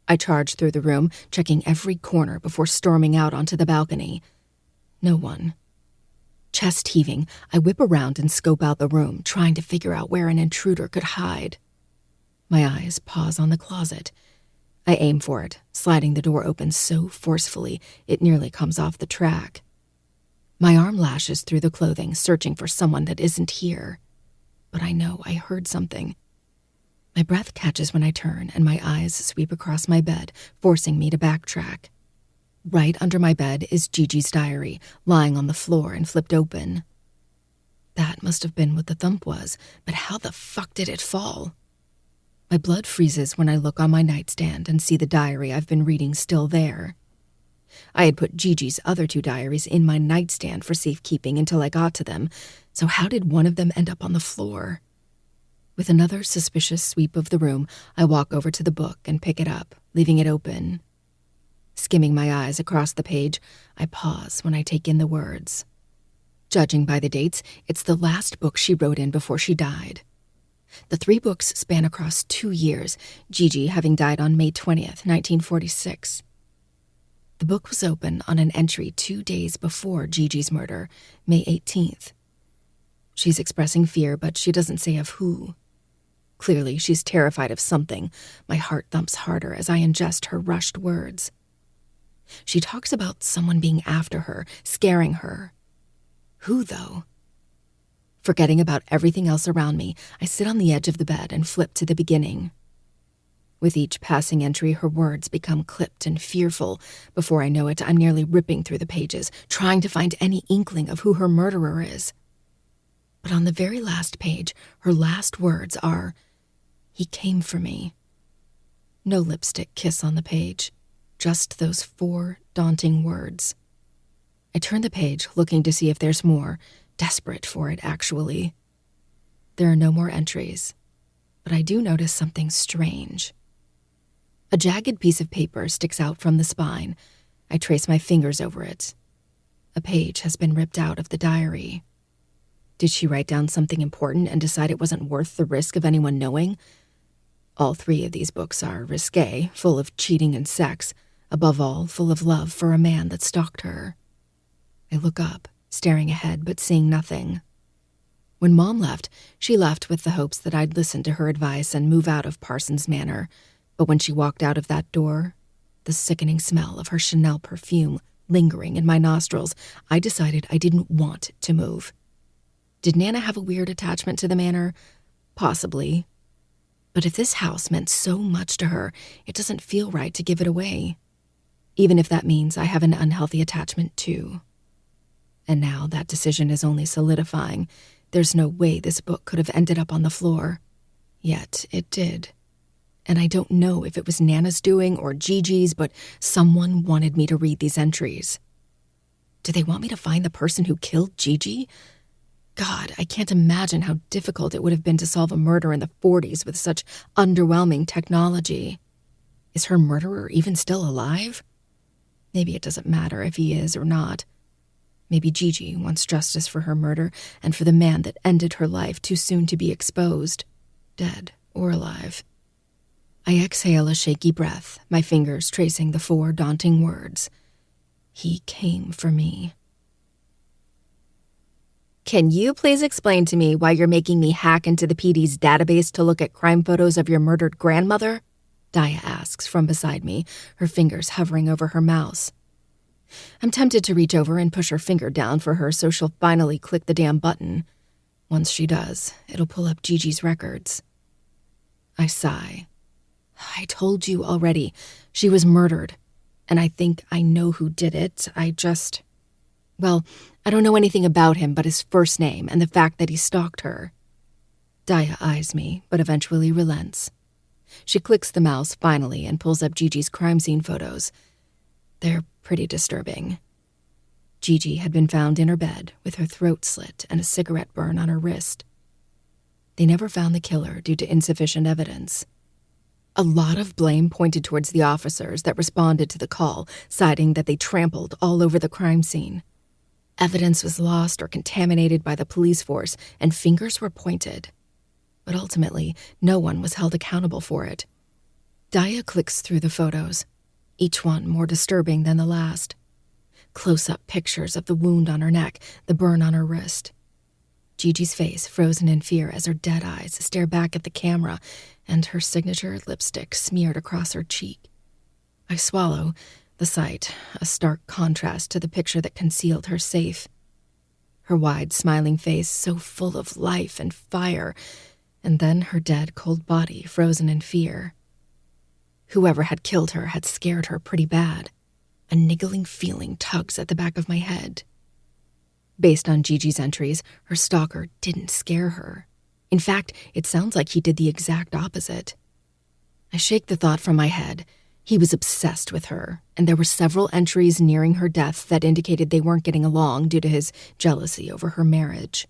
I charge through the room, checking every corner before storming out onto the balcony. No one. Chest heaving, I whip around and scope out the room, trying to figure out where an intruder could hide. My eyes pause on the closet. I aim for it, sliding the door open so forcefully it nearly comes off the track. My arm lashes through the clothing, searching for someone that isn't here. But I know I heard something. My breath catches when I turn, and my eyes sweep across my bed, forcing me to backtrack. Right under my bed is Gigi's diary, lying on the floor and flipped open. That must have been what the thump was, but how the fuck did it fall? My blood freezes when I look on my nightstand and see the diary I've been reading still there. I had put Gigi's other 2 diaries in my nightstand for safekeeping until I got to them, so how did one of them end up on the floor? With another suspicious sweep of the room, I walk over to the book and pick it up, leaving it open. Skimming my eyes across the page, I pause when I take in the words. Judging by the dates, it's the last book she wrote in before she died. The 3 books span across 2 years, Gigi having died on May 20th, 1946. The book was open on an entry 2 days before Gigi's murder, May 18th. She's expressing fear, but she doesn't say of who. Clearly, she's terrified of something. My heart thumps harder as I ingest her rushed words. She talks about someone being after her, scaring her. Who, though? Forgetting about everything else around me, I sit on the edge of the bed and flip to the beginning. With each passing entry, her words become clipped and fearful. Before I know it, I'm nearly ripping through the pages, trying to find any inkling of who her murderer is. But on the very last page, her last words are, "He came for me." No lipstick kiss on the page, just those 4 daunting words. I turn the page, looking to see if there's more, desperate for it, actually. There are no more entries. but I do notice something strange. A jagged piece of paper sticks out from the spine. I trace my fingers over it. A page has been ripped out of the diary. Did she write down something important and decide it wasn't worth the risk of anyone knowing? All 3 of these books are risque, full of cheating and sex, above all, full of love for a man that stalked her. I look up, staring ahead but seeing nothing. When Mom left, she left with the hopes that I'd listen to her advice and move out of Parsons Manor, but when she walked out of that door, the sickening smell of her Chanel perfume lingering in my nostrils, I decided I didn't want to move. Did Nana have a weird attachment to the manor? Possibly. But if this house meant so much to her, it doesn't feel right to give it away. Even if that means I have an unhealthy attachment too. And now that decision is only solidifying. There's no way this book could have ended up on the floor. Yet it did. And I don't know if it was Nana's doing or Gigi's, but someone wanted me to read these entries. Do they want me to find the person who killed Gigi? God, I can't imagine how difficult it would have been to solve a murder in the 40s with such underwhelming technology. Is her murderer even still alive? Maybe it doesn't matter if he is or not. Maybe Gigi wants justice for her murder and for the man that ended her life too soon to be exposed, dead or alive. I exhale a shaky breath, my fingers tracing the 4 daunting words. He came for me. Can you please explain to me why you're making me hack into the PD's database to look at crime photos of your murdered grandmother? Daya asks from beside me, her fingers hovering over her mouse. I'm tempted to reach over and push her finger down for her so she'll finally click the damn button. Once she does, it'll pull up Gigi's records. I sigh. I told you already, she was murdered, and I think I know who did it. I don't know anything about him but his first name and the fact that he stalked her. Daya eyes me, but eventually relents. She clicks the mouse finally and pulls up Gigi's crime scene photos. They're pretty disturbing. Gigi had been found in her bed with her throat slit and a cigarette burn on her wrist. They never found the killer due to insufficient evidence. A lot of blame pointed towards the officers that responded to the call, citing that they trampled all over the crime scene. Evidence was lost or contaminated by the police force, and fingers were pointed. But ultimately, no one was held accountable for it. Daya clicks through the photos, each one more disturbing than the last. Close-up pictures of the wound on her neck, the burn on her wrist. Gigi's face frozen in fear as her dead eyes stare back at the camera, and her signature lipstick smeared across her cheek. I swallow, the sight a stark contrast to the picture that concealed her safe. Her wide, smiling face so full of life and fire, and then her dead, cold body frozen in fear. Whoever had killed her had scared her pretty bad. A niggling feeling tugs at the back of my head. Based on Gigi's entries, her stalker didn't scare her. In fact, it sounds like he did the exact opposite. I shake the thought from my head. He was obsessed with her, and there were several entries nearing her death that indicated they weren't getting along due to his jealousy over her marriage.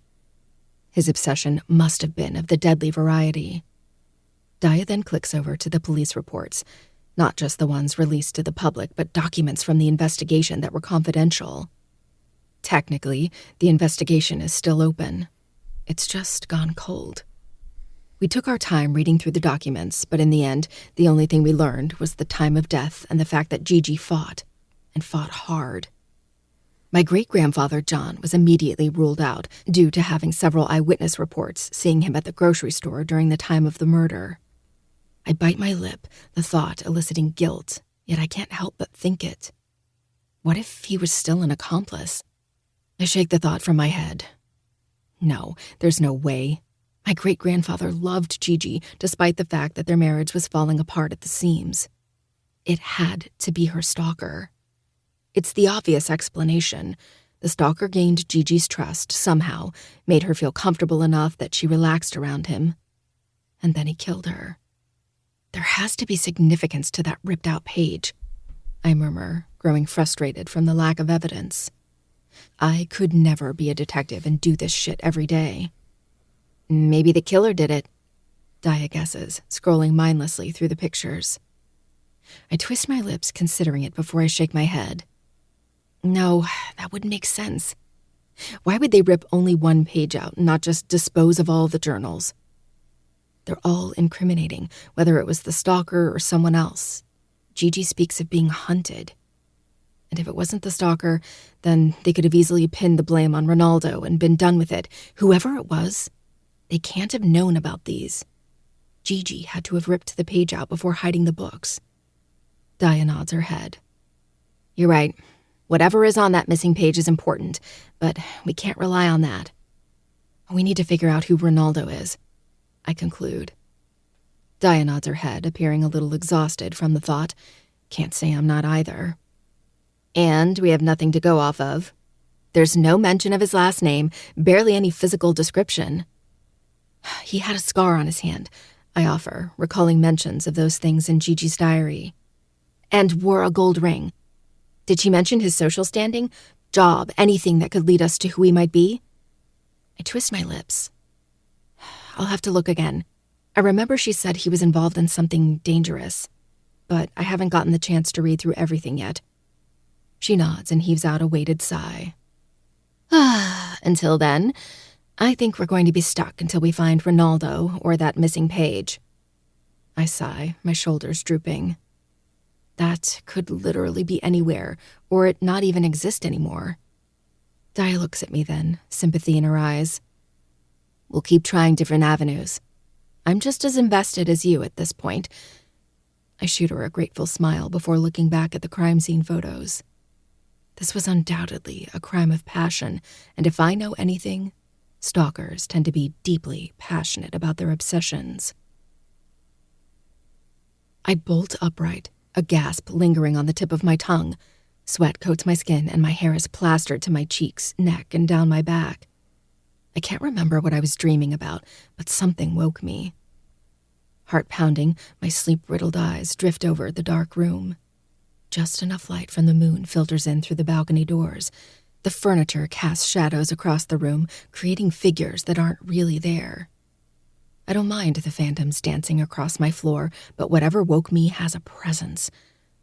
His obsession must have been of the deadly variety. Daya then clicks over to the police reports, not just the ones released to the public, but documents from the investigation that were confidential. Technically, the investigation is still open. It's just gone cold. We took our time reading through the documents, but in the end, the only thing we learned was the time of death and the fact that Gigi fought, and fought hard. My great-grandfather, John, was immediately ruled out due to having several eyewitness reports seeing him at the grocery store during the time of the murder. I bite my lip, the thought eliciting guilt, yet I can't help but think it. What if he was still an accomplice? I shake the thought from my head. No, there's no way. My great-grandfather loved Gigi, despite the fact that their marriage was falling apart at the seams. It had to be her stalker. It's the obvious explanation. The stalker gained Gigi's trust somehow, made her feel comfortable enough that she relaxed around him. And then he killed her. There has to be significance to that ripped-out page, I murmur, growing frustrated from the lack of evidence. I could never be a detective and do this shit every day. Maybe the killer did it. Daya guesses, scrolling mindlessly through the pictures. I twist my lips, considering it before I shake my head. No, that wouldn't make sense. Why would they rip only one page out and not just dispose of all the journals? They're all incriminating, whether it was the stalker or someone else. Gigi speaks of being hunted. And if it wasn't the stalker, then they could have easily pinned the blame on Ronaldo and been done with it. Whoever it was, they can't have known about these. Gigi had to have ripped the page out before hiding the books. Daya nods her head. You're right. Whatever is on that missing page is important, but we can't rely on that. We need to figure out who Ronaldo is, I conclude. Daya nods her head, appearing a little exhausted from the thought. Can't say I'm not either. And we have nothing to go off of. There's no mention of his last name, barely any physical description. He had a scar on his hand, I offer, recalling mentions of those things in Gigi's diary. And wore a gold ring. Did she mention his social standing, job, anything that could lead us to who he might be? I twist my lips. I'll have to look again. I remember she said he was involved in something dangerous, but I haven't gotten the chance to read through everything yet. She nods and heaves out a weighted sigh. Until then, I think we're going to be stuck until we find Ronaldo or that missing page. I sigh, my shoulders drooping. That could literally be anywhere, or it not even exist anymore. Daya looks at me then, sympathy in her eyes. We'll keep trying different avenues. I'm just as invested as you at this point. I shoot her a grateful smile before looking back at the crime scene photos. This was undoubtedly a crime of passion, and if I know anything, stalkers tend to be deeply passionate about their obsessions. I bolt upright, a gasp lingering on the tip of my tongue. Sweat coats my skin and my hair is plastered to my cheeks, neck, and down my back. I can't remember what I was dreaming about, but something woke me. Heart pounding, my sleep-riddled eyes drift over the dark room. Just enough light from the moon filters in through the balcony doors. The furniture casts shadows across the room, creating figures that aren't really there. I don't mind the phantoms dancing across my floor, but whatever woke me has a presence,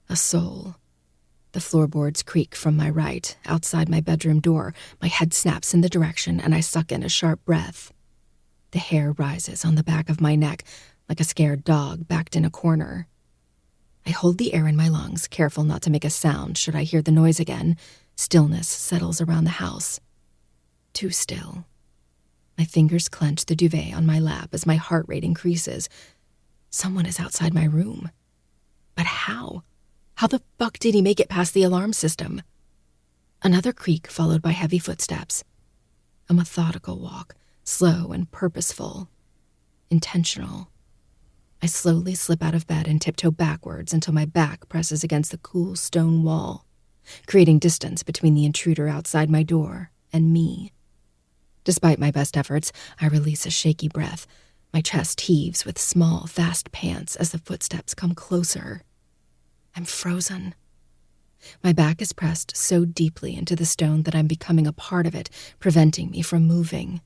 a soul. The floorboards creak from my right, outside my bedroom door. My head snaps in the direction, and I suck in a sharp breath. The hair rises on the back of my neck, like a scared dog backed in a corner. I hold the air in my lungs, careful not to make a sound should I hear the noise again. Stillness settles around the house. Too still. My fingers clench the duvet on my lap as my heart rate increases. Someone is outside my room. But how? How the fuck did he make it past the alarm system? Another creak followed by heavy footsteps. A methodical walk, slow and purposeful. Intentional. I slowly slip out of bed and tiptoe backwards until my back presses against the cool stone wall, creating distance between the intruder outside my door and me. Despite my best efforts, I release a shaky breath. My chest heaves with small, fast pants as the footsteps come closer. I'm frozen. My back is pressed so deeply into the stone that I'm becoming a part of it, preventing me from moving,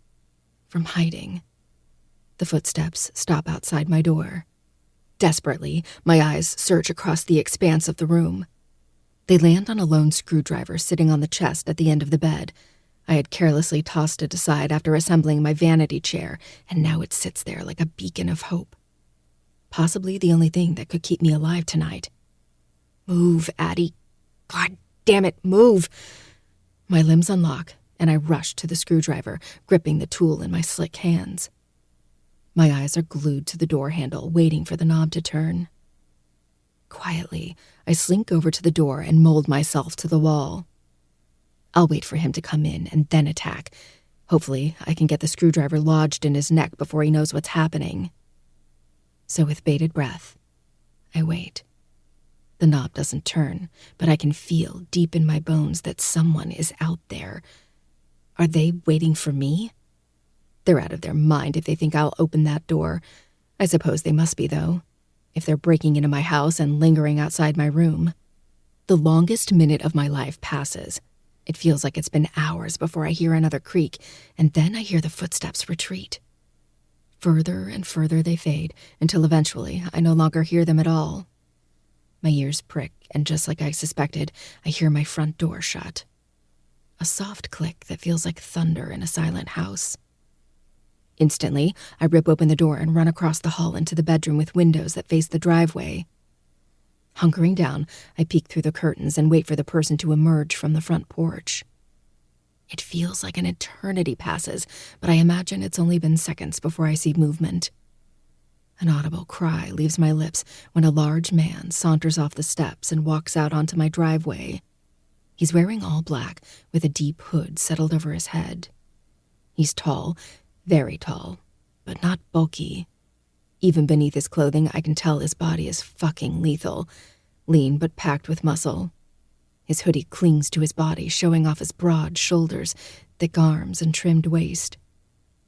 from hiding. The footsteps stop outside my door. Desperately, my eyes search across the expanse of the room. They land on a lone screwdriver sitting on the chest at the end of the bed. I had carelessly tossed it aside after assembling my vanity chair, and now it sits there like a beacon of hope. Possibly the only thing that could keep me alive tonight. Move, Addie. God damn it, move! My limbs unlock, and I rush to the screwdriver, gripping the tool in my slick hands. My eyes are glued to the door handle, waiting for the knob to turn. Quietly, I slink over to the door and mold myself to the wall. I'll wait for him to come in and then attack. Hopefully, I can get the screwdriver lodged in his neck before he knows what's happening. So with bated breath, I wait. The knob doesn't turn, but I can feel deep in my bones that someone is out there. Are they waiting for me? They're out of their mind if they think I'll open that door. I suppose they must be, though, if they're breaking into my house and lingering outside my room. The longest minute of my life passes. It feels like it's been hours before I hear another creak, and then I hear the footsteps retreat. Further and further they fade, until eventually I no longer hear them at all. My ears prick, and just like I suspected, I hear my front door shut. A soft click that feels like thunder in a silent house. Instantly, I rip open the door and run across the hall into the bedroom with windows that face the driveway. Hunkering down, I peek through the curtains and wait for the person to emerge from the front porch. It feels like an eternity passes, but I imagine it's only been seconds before I see movement. An audible cry leaves my lips when a large man saunters off the steps and walks out onto my driveway. He's wearing all black, with a deep hood settled over his head. He's tall, very tall, but not bulky. Even beneath his clothing, I can tell his body is fucking lethal, lean but packed with muscle. His hoodie clings to his body, showing off his broad shoulders, thick arms, and trimmed waist.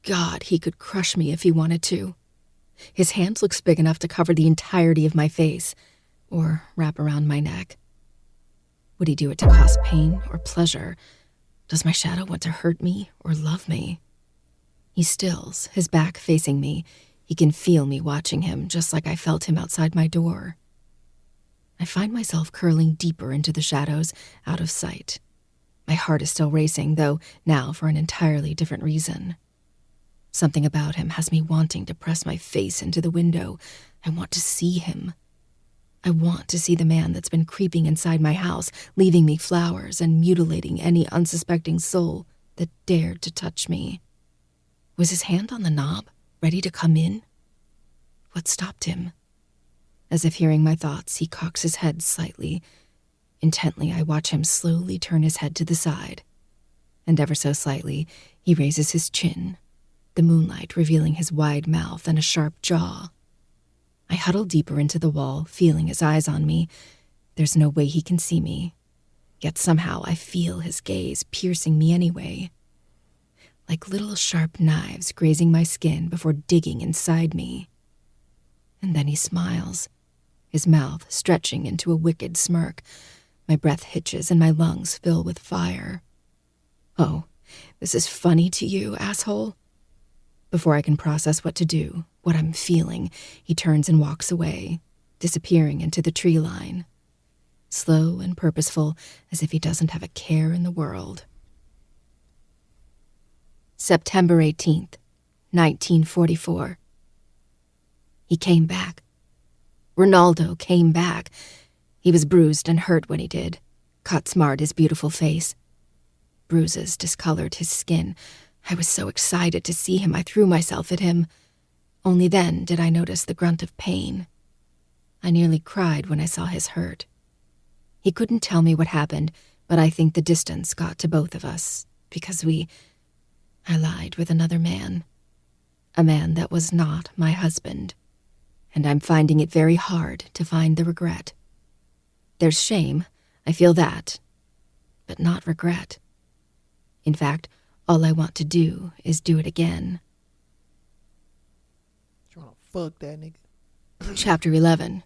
God, he could crush me if he wanted to. His hands look big enough to cover the entirety of my face, or wrap around my neck. Would he do it to cause pain or pleasure? Does my shadow want to hurt me or love me? He stills, his back facing me. He can feel me watching him, just like I felt him outside my door. I find myself curling deeper into the shadows, out of sight. My heart is still racing, though now for an entirely different reason. Something about him has me wanting to press my face into the window. I want to see him. I want to see the man that's been creeping inside my house, leaving me flowers and mutilating any unsuspecting soul that dared to touch me. Was his hand on the knob, ready to come in? What stopped him? As if hearing my thoughts, he cocks his head slightly. Intently, I watch him slowly turn his head to the side. And ever so slightly, he raises his chin, the moonlight revealing his wide mouth and a sharp jaw. I huddle deeper into the wall, feeling his eyes on me. There's no way he can see me. Yet somehow I feel his gaze piercing me anyway. Like little sharp knives grazing my skin before digging inside me. And then he smiles, his mouth stretching into a wicked smirk. My breath hitches and my lungs fill with fire. Oh, this is funny to you, asshole? Before I can process what to do, what I'm feeling, he turns and walks away, disappearing into the tree line. Slow and purposeful, as if he doesn't have a care in the world. September 18th, 1944. He came back. Ronaldo came back. He was bruised and hurt when he did. Cuts marred his beautiful face. Bruises discolored his skin. I was so excited to see him I threw myself at him. Only then did I notice the grunt of pain. I nearly cried when I saw his hurt. He couldn't tell me what happened, but I think the distance got to both of us, because I lied with another man. A man that was not my husband. And I'm finding it very hard to find the regret. There's shame, I feel that, but not regret. In fact, all I want to do is do it again. Trying to fuck that nigga. Chapter 11.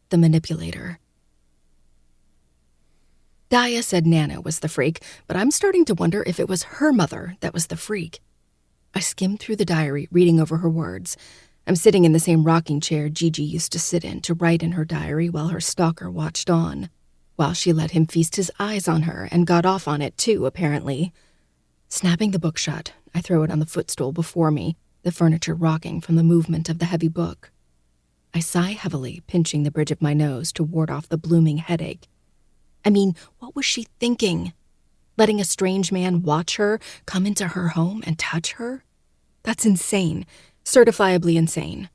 The Manipulator. Daya said Nana was the freak, but I'm starting to wonder if it was her mother that was the freak. I skimmed through the diary, reading over her words. I'm sitting in the same rocking chair Gigi used to sit in to write in her diary while her stalker watched on, while she let him feast his eyes on her and got off on it too, apparently. Snapping the book shut, I throw it on the footstool before me, the furniture rocking from the movement of the heavy book. I sigh heavily, pinching the bridge of my nose to ward off the blooming headache. I mean, what was she thinking? Letting a strange man watch her, come into her home, and touch her? That's insane. Certifiably insane.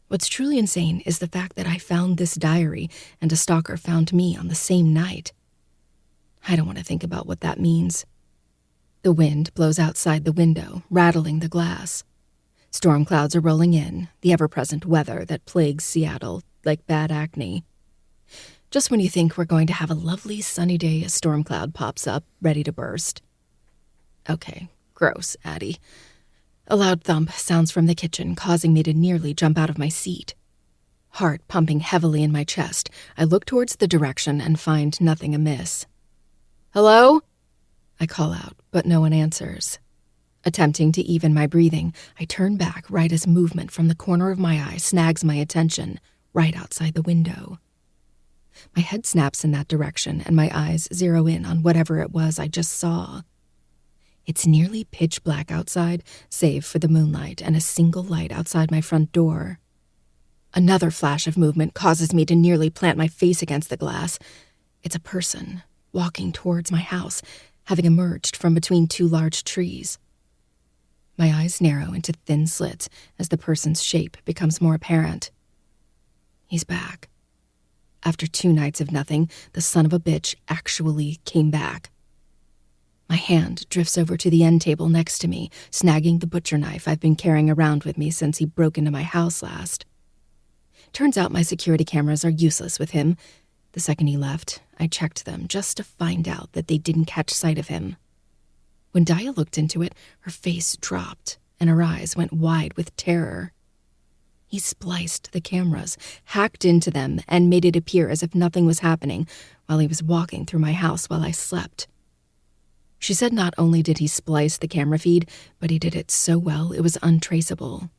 What's truly insane is the fact that I found this diary and a stalker found me on the same night. I don't want to think about what that means. The wind blows outside the window, rattling the glass. Storm clouds are rolling in, the ever-present weather that plagues Seattle like bad acne. Just when you think we're going to have a lovely sunny day, a storm cloud pops up, ready to burst. Okay, gross, Addie. A loud thump sounds from the kitchen, causing me to nearly jump out of my seat. Heart pumping heavily in my chest, I look towards the direction and find nothing amiss. "Hello?" I call out, but no one answers. Attempting to even my breathing, I turn back right as movement from the corner of my eye snags my attention, right outside the window. My head snaps in that direction, and my eyes zero in on whatever it was I just saw. It's nearly pitch black outside, save for the moonlight and a single light outside my front door. Another flash of movement causes me to nearly plant my face against the glass. It's a person, walking towards my house, having emerged from between two large trees. My eyes narrow into thin slits as the person's shape becomes more apparent. He's back. After 2 nights of nothing, the son of a bitch actually came back. My hand drifts over to the end table next to me, snagging the butcher knife I've been carrying around with me since he broke into my house last. Turns out my security cameras are useless with him. The second he left, I checked them just to find out that they didn't catch sight of him. When Dia looked into it, her face dropped and her eyes went wide with terror. He spliced the cameras, hacked into them, and made it appear as if nothing was happening while he was walking through my house while I slept. She said not only did he splice the camera feed, but he did it so well it was untraceable.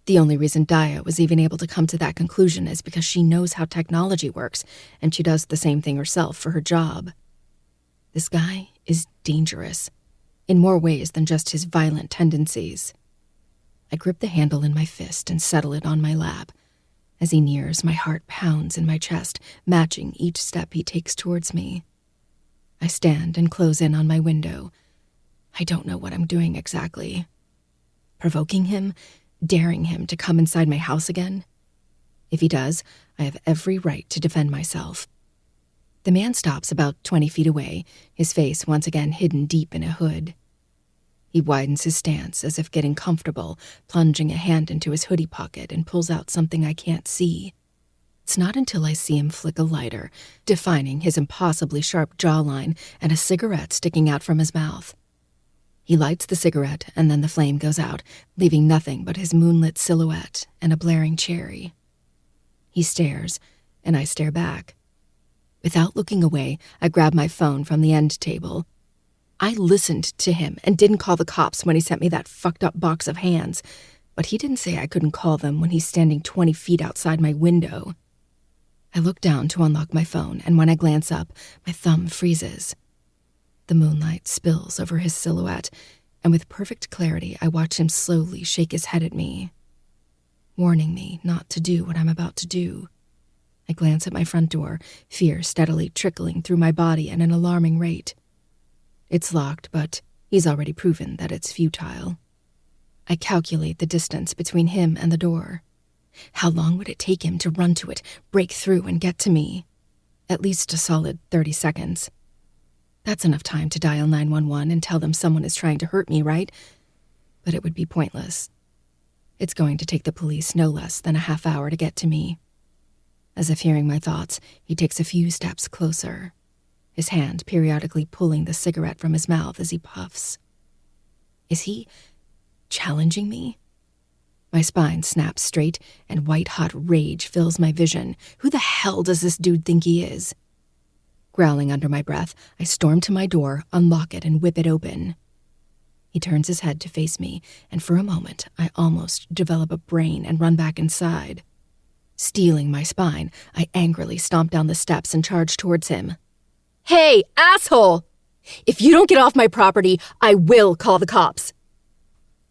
The only reason Dia was even able to come to that conclusion is because she knows how technology works, and she does the same thing herself for her job. This guy is dangerous, in more ways than just his violent tendencies. I grip the handle in my fist and settle it on my lap. As he nears, my heart pounds in my chest, matching each step he takes towards me. I stand and close in on my window. I don't know what I'm doing exactly. Provoking him? Daring him to come inside my house again? If he does, I have every right to defend myself. The man stops about 20 feet away, his face once again hidden deep in a hood. He widens his stance as if getting comfortable, plunging a hand into his hoodie pocket and pulls out something I can't see. It's not until I see him flick a lighter, defining his impossibly sharp jawline and a cigarette sticking out from his mouth. He lights the cigarette and then the flame goes out, leaving nothing but his moonlit silhouette and a blaring cherry. He stares, and I stare back. Without looking away, I grab my phone from the end table. I listened to him and didn't call the cops when he sent me that fucked up box of hands, but he didn't say I couldn't call them when he's standing 20 feet outside my window. I look down to unlock my phone, and when I glance up, my thumb freezes. The moonlight spills over his silhouette, and with perfect clarity, I watch him slowly shake his head at me, warning me not to do what I'm about to do. I glance at my front door, fear steadily trickling through my body at an alarming rate. It's locked, but he's already proven that it's futile. I calculate the distance between him and the door. How long would it take him to run to it, break through, and get to me? At least a solid 30 seconds. That's enough time to dial 911 and tell them someone is trying to hurt me, right? But it would be pointless. It's going to take the police no less than a half hour to get to me. As if hearing my thoughts, he takes a few steps closer, his hand periodically pulling the cigarette from his mouth as he puffs. Is he challenging me? My spine snaps straight, and white-hot rage fills my vision. Who the hell does this dude think he is? Growling under my breath, I storm to my door, unlock it, and whip it open. He turns his head to face me, and for a moment, I almost develop a brain and run back inside. Steeling my spine, I angrily stomp down the steps and charge towards him. Hey, asshole! If you don't get off my property, I will call the cops.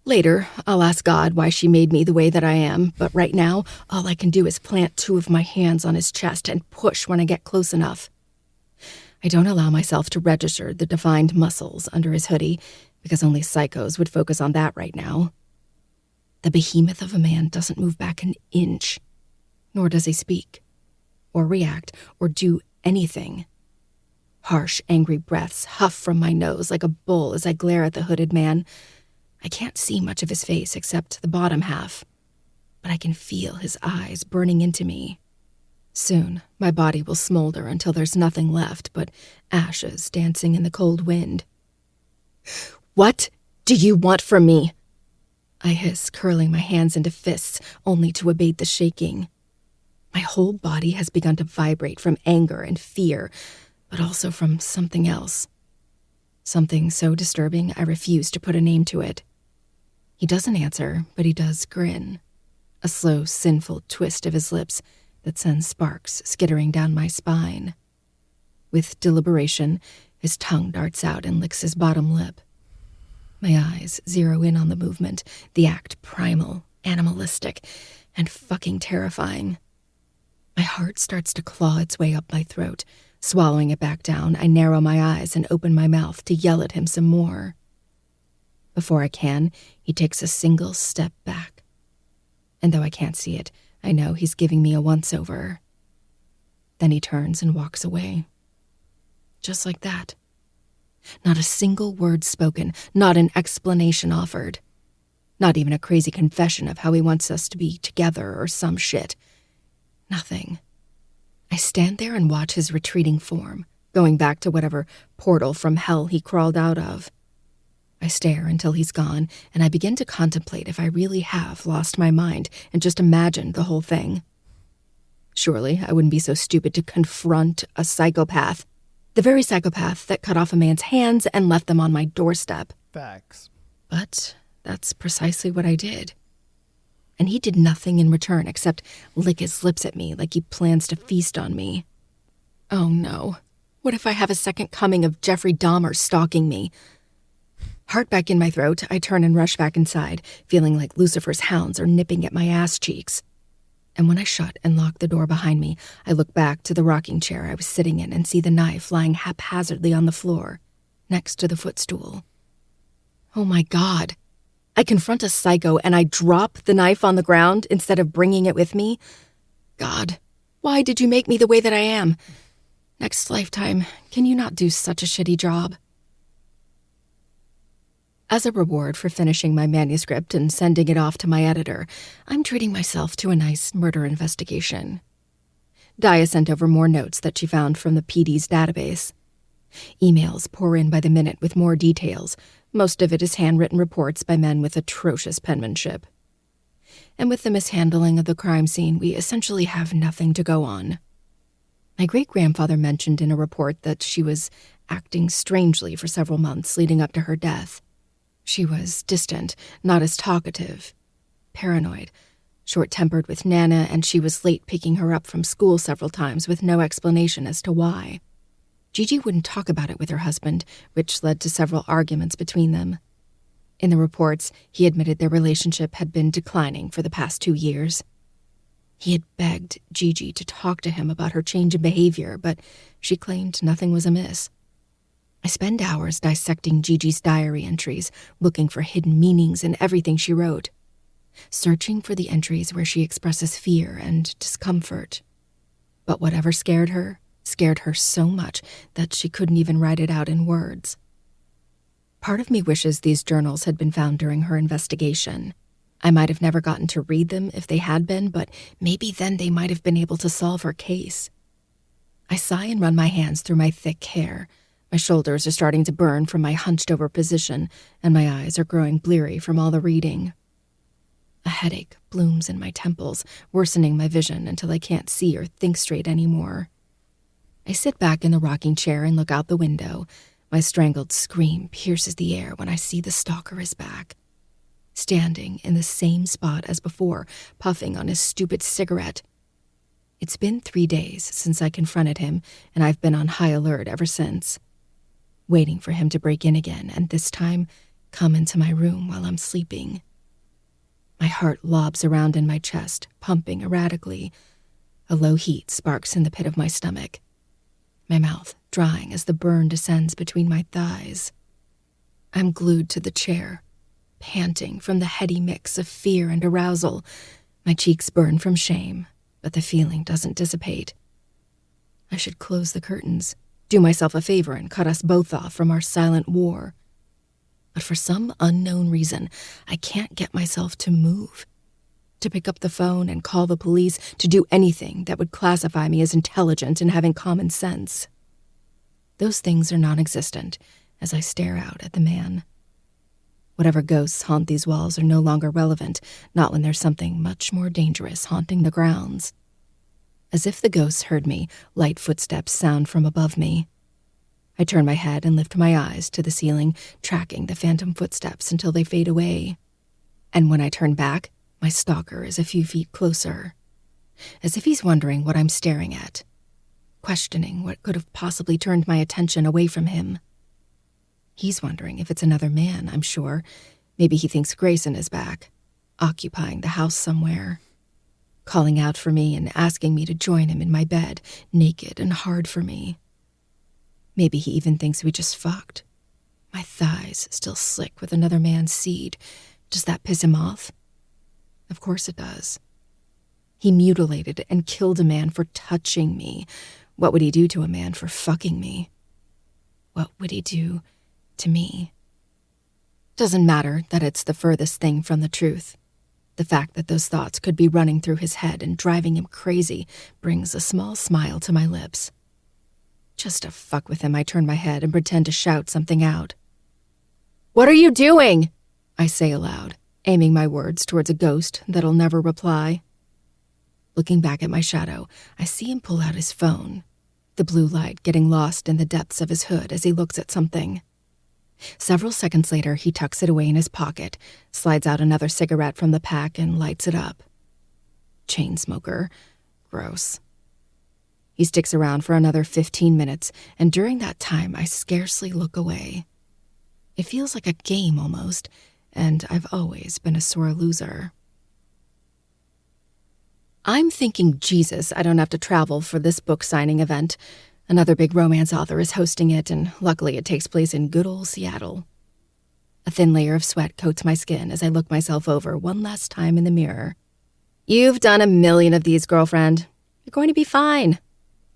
Later, I'll ask God why she made me the way that I am, but right now, all I can do is plant 2 of my hands on his chest and push when I get close enough. I don't allow myself to register the defined muscles under his hoodie, because only psychos would focus on that right now. The behemoth of a man doesn't move back an inch, nor does he speak, or react, or do anything. Harsh, angry breaths huff from my nose like a bull as I glare at the hooded man. I can't see much of his face except the bottom half, but I can feel his eyes burning into me. Soon, my body will smolder until there's nothing left but ashes dancing in the cold wind. What do you want from me? I hiss, curling my hands into fists, only to abate the shaking. My whole body has begun to vibrate from anger and fear, but also from something else. Something so disturbing I refuse to put a name to it. He doesn't answer, but he does grin. A slow, sinful twist of his lips that sends sparks skittering down my spine. With deliberation, his tongue darts out and licks his bottom lip. My eyes zero in on the movement, the act primal, animalistic, and fucking terrifying. My heart starts to claw its way up my throat. Swallowing it back down, I narrow my eyes and open my mouth to yell at him some more. Before I can, he takes a single step back. And though I can't see it, I know he's giving me a once-over. Then he turns and walks away. Just like that. Not a single word spoken, not an explanation offered. Not even a crazy confession of how he wants us to be together or some shit. Nothing. I stand there and watch his retreating form, going back to whatever portal from hell he crawled out of. I stare until he's gone, and I begin to contemplate if I really have lost my mind and just imagined the whole thing. Surely I wouldn't be so stupid to confront a psychopath. The very psychopath that cut off a man's hands and left them on my doorstep. Facts. But that's precisely what I did. And he did nothing in return except lick his lips at me like he plans to feast on me. Oh no. What if I have a second coming of Jeffrey Dahmer stalking me? Heart back in my throat, I turn and rush back inside, feeling like Lucifer's hounds are nipping at my ass cheeks. And when I shut and lock the door behind me, I look back to the rocking chair I was sitting in and see the knife lying haphazardly on the floor, next to the footstool. Oh my God. I confront a psycho and I drop the knife on the ground instead of bringing it with me? God, why did you make me the way that I am? Next lifetime, can you not do such a shitty job? As a reward for finishing my manuscript and sending it off to my editor, I'm treating myself to a nice murder investigation. Dia sent over more notes that she found from the PD's database. Emails pour in by the minute with more details. Most of it is handwritten reports by men with atrocious penmanship. And with the mishandling of the crime scene, we essentially have nothing to go on. My great-grandfather mentioned in a report that she was acting strangely for several months leading up to her death. She was distant, not as talkative, paranoid, short-tempered with Nana, and she was late picking her up from school several times with no explanation as to why. Gigi wouldn't talk about it with her husband, which led to several arguments between them. In the reports, he admitted their relationship had been declining for the past 2 years. He had begged Gigi to talk to him about her change in behavior, but she claimed nothing was amiss. I spend hours dissecting Gigi's diary entries, looking for hidden meanings in everything she wrote, searching for the entries where she expresses fear and discomfort. But whatever scared her so much that she couldn't even write it out in words. Part of me wishes these journals had been found during her investigation. I might have never gotten to read them if they had been, but maybe then they might have been able to solve her case. I sigh and run my hands through my thick hair. My shoulders are starting to burn from my hunched-over position, and my eyes are growing bleary from all the reading. A headache blooms in my temples, worsening my vision until I can't see or think straight anymore. I sit back in the rocking chair and look out the window. My strangled scream pierces the air when I see the stalker is back, standing in the same spot as before, puffing on his stupid cigarette. It's been 3 days since I confronted him, and I've been on high alert ever since, waiting for him to break in again, and this time come into my room while I'm sleeping. My heart lobs around in my chest, pumping erratically. A low heat sparks in the pit of my stomach, my mouth drying as the burn descends between my thighs. I'm glued to the chair, panting from the heady mix of fear and arousal. My cheeks burn from shame, but the feeling doesn't dissipate. I should close the curtains, do myself a favor and cut us both off from our silent war. But for some unknown reason, I can't get myself to move, to pick up the phone and call the police, to do anything that would classify me as intelligent and having common sense. Those things are non-existent as I stare out at the man. Whatever ghosts haunt these walls are no longer relevant, not when there's something much more dangerous haunting the grounds. As if the ghosts heard me, light footsteps sound from above me. I turn my head and lift my eyes to the ceiling, tracking the phantom footsteps until they fade away. And when I turn back, my stalker is a few feet closer, as if he's wondering what I'm staring at, questioning what could have possibly turned my attention away from him. He's wondering if it's another man, I'm sure. Maybe he thinks Grayson is back, occupying the house somewhere, calling out for me and asking me to join him in my bed, naked and hard for me. Maybe he even thinks we just fucked. My thighs still slick with another man's seed. Does that piss him off? Of course it does. He mutilated and killed a man for touching me. What would he do to a man for fucking me? What would he do to me? Doesn't matter that it's the furthest thing from the truth. The fact that those thoughts could be running through his head and driving him crazy brings a small smile to my lips. Just to fuck with him, I turn my head and pretend to shout something out. "What are you doing?" I say aloud, aiming my words towards a ghost that'll never reply. Looking back at my shadow, I see him pull out his phone, the blue light getting lost in the depths of his hood as he looks at something. Several seconds later, he tucks it away in his pocket, slides out another cigarette from the pack, and lights it up. Chain smoker. Gross. He sticks around for another 15 minutes, and during that time, I scarcely look away. It feels like a game almost, and I've always been a sore loser. I'm thinking, Jesus, I don't have to travel for this book signing event. Another big romance author is hosting it, and luckily it takes place in good old Seattle. A thin layer of sweat coats my skin as I look myself over one last time in the mirror. "You've done a million of these, girlfriend. You're going to be fine,"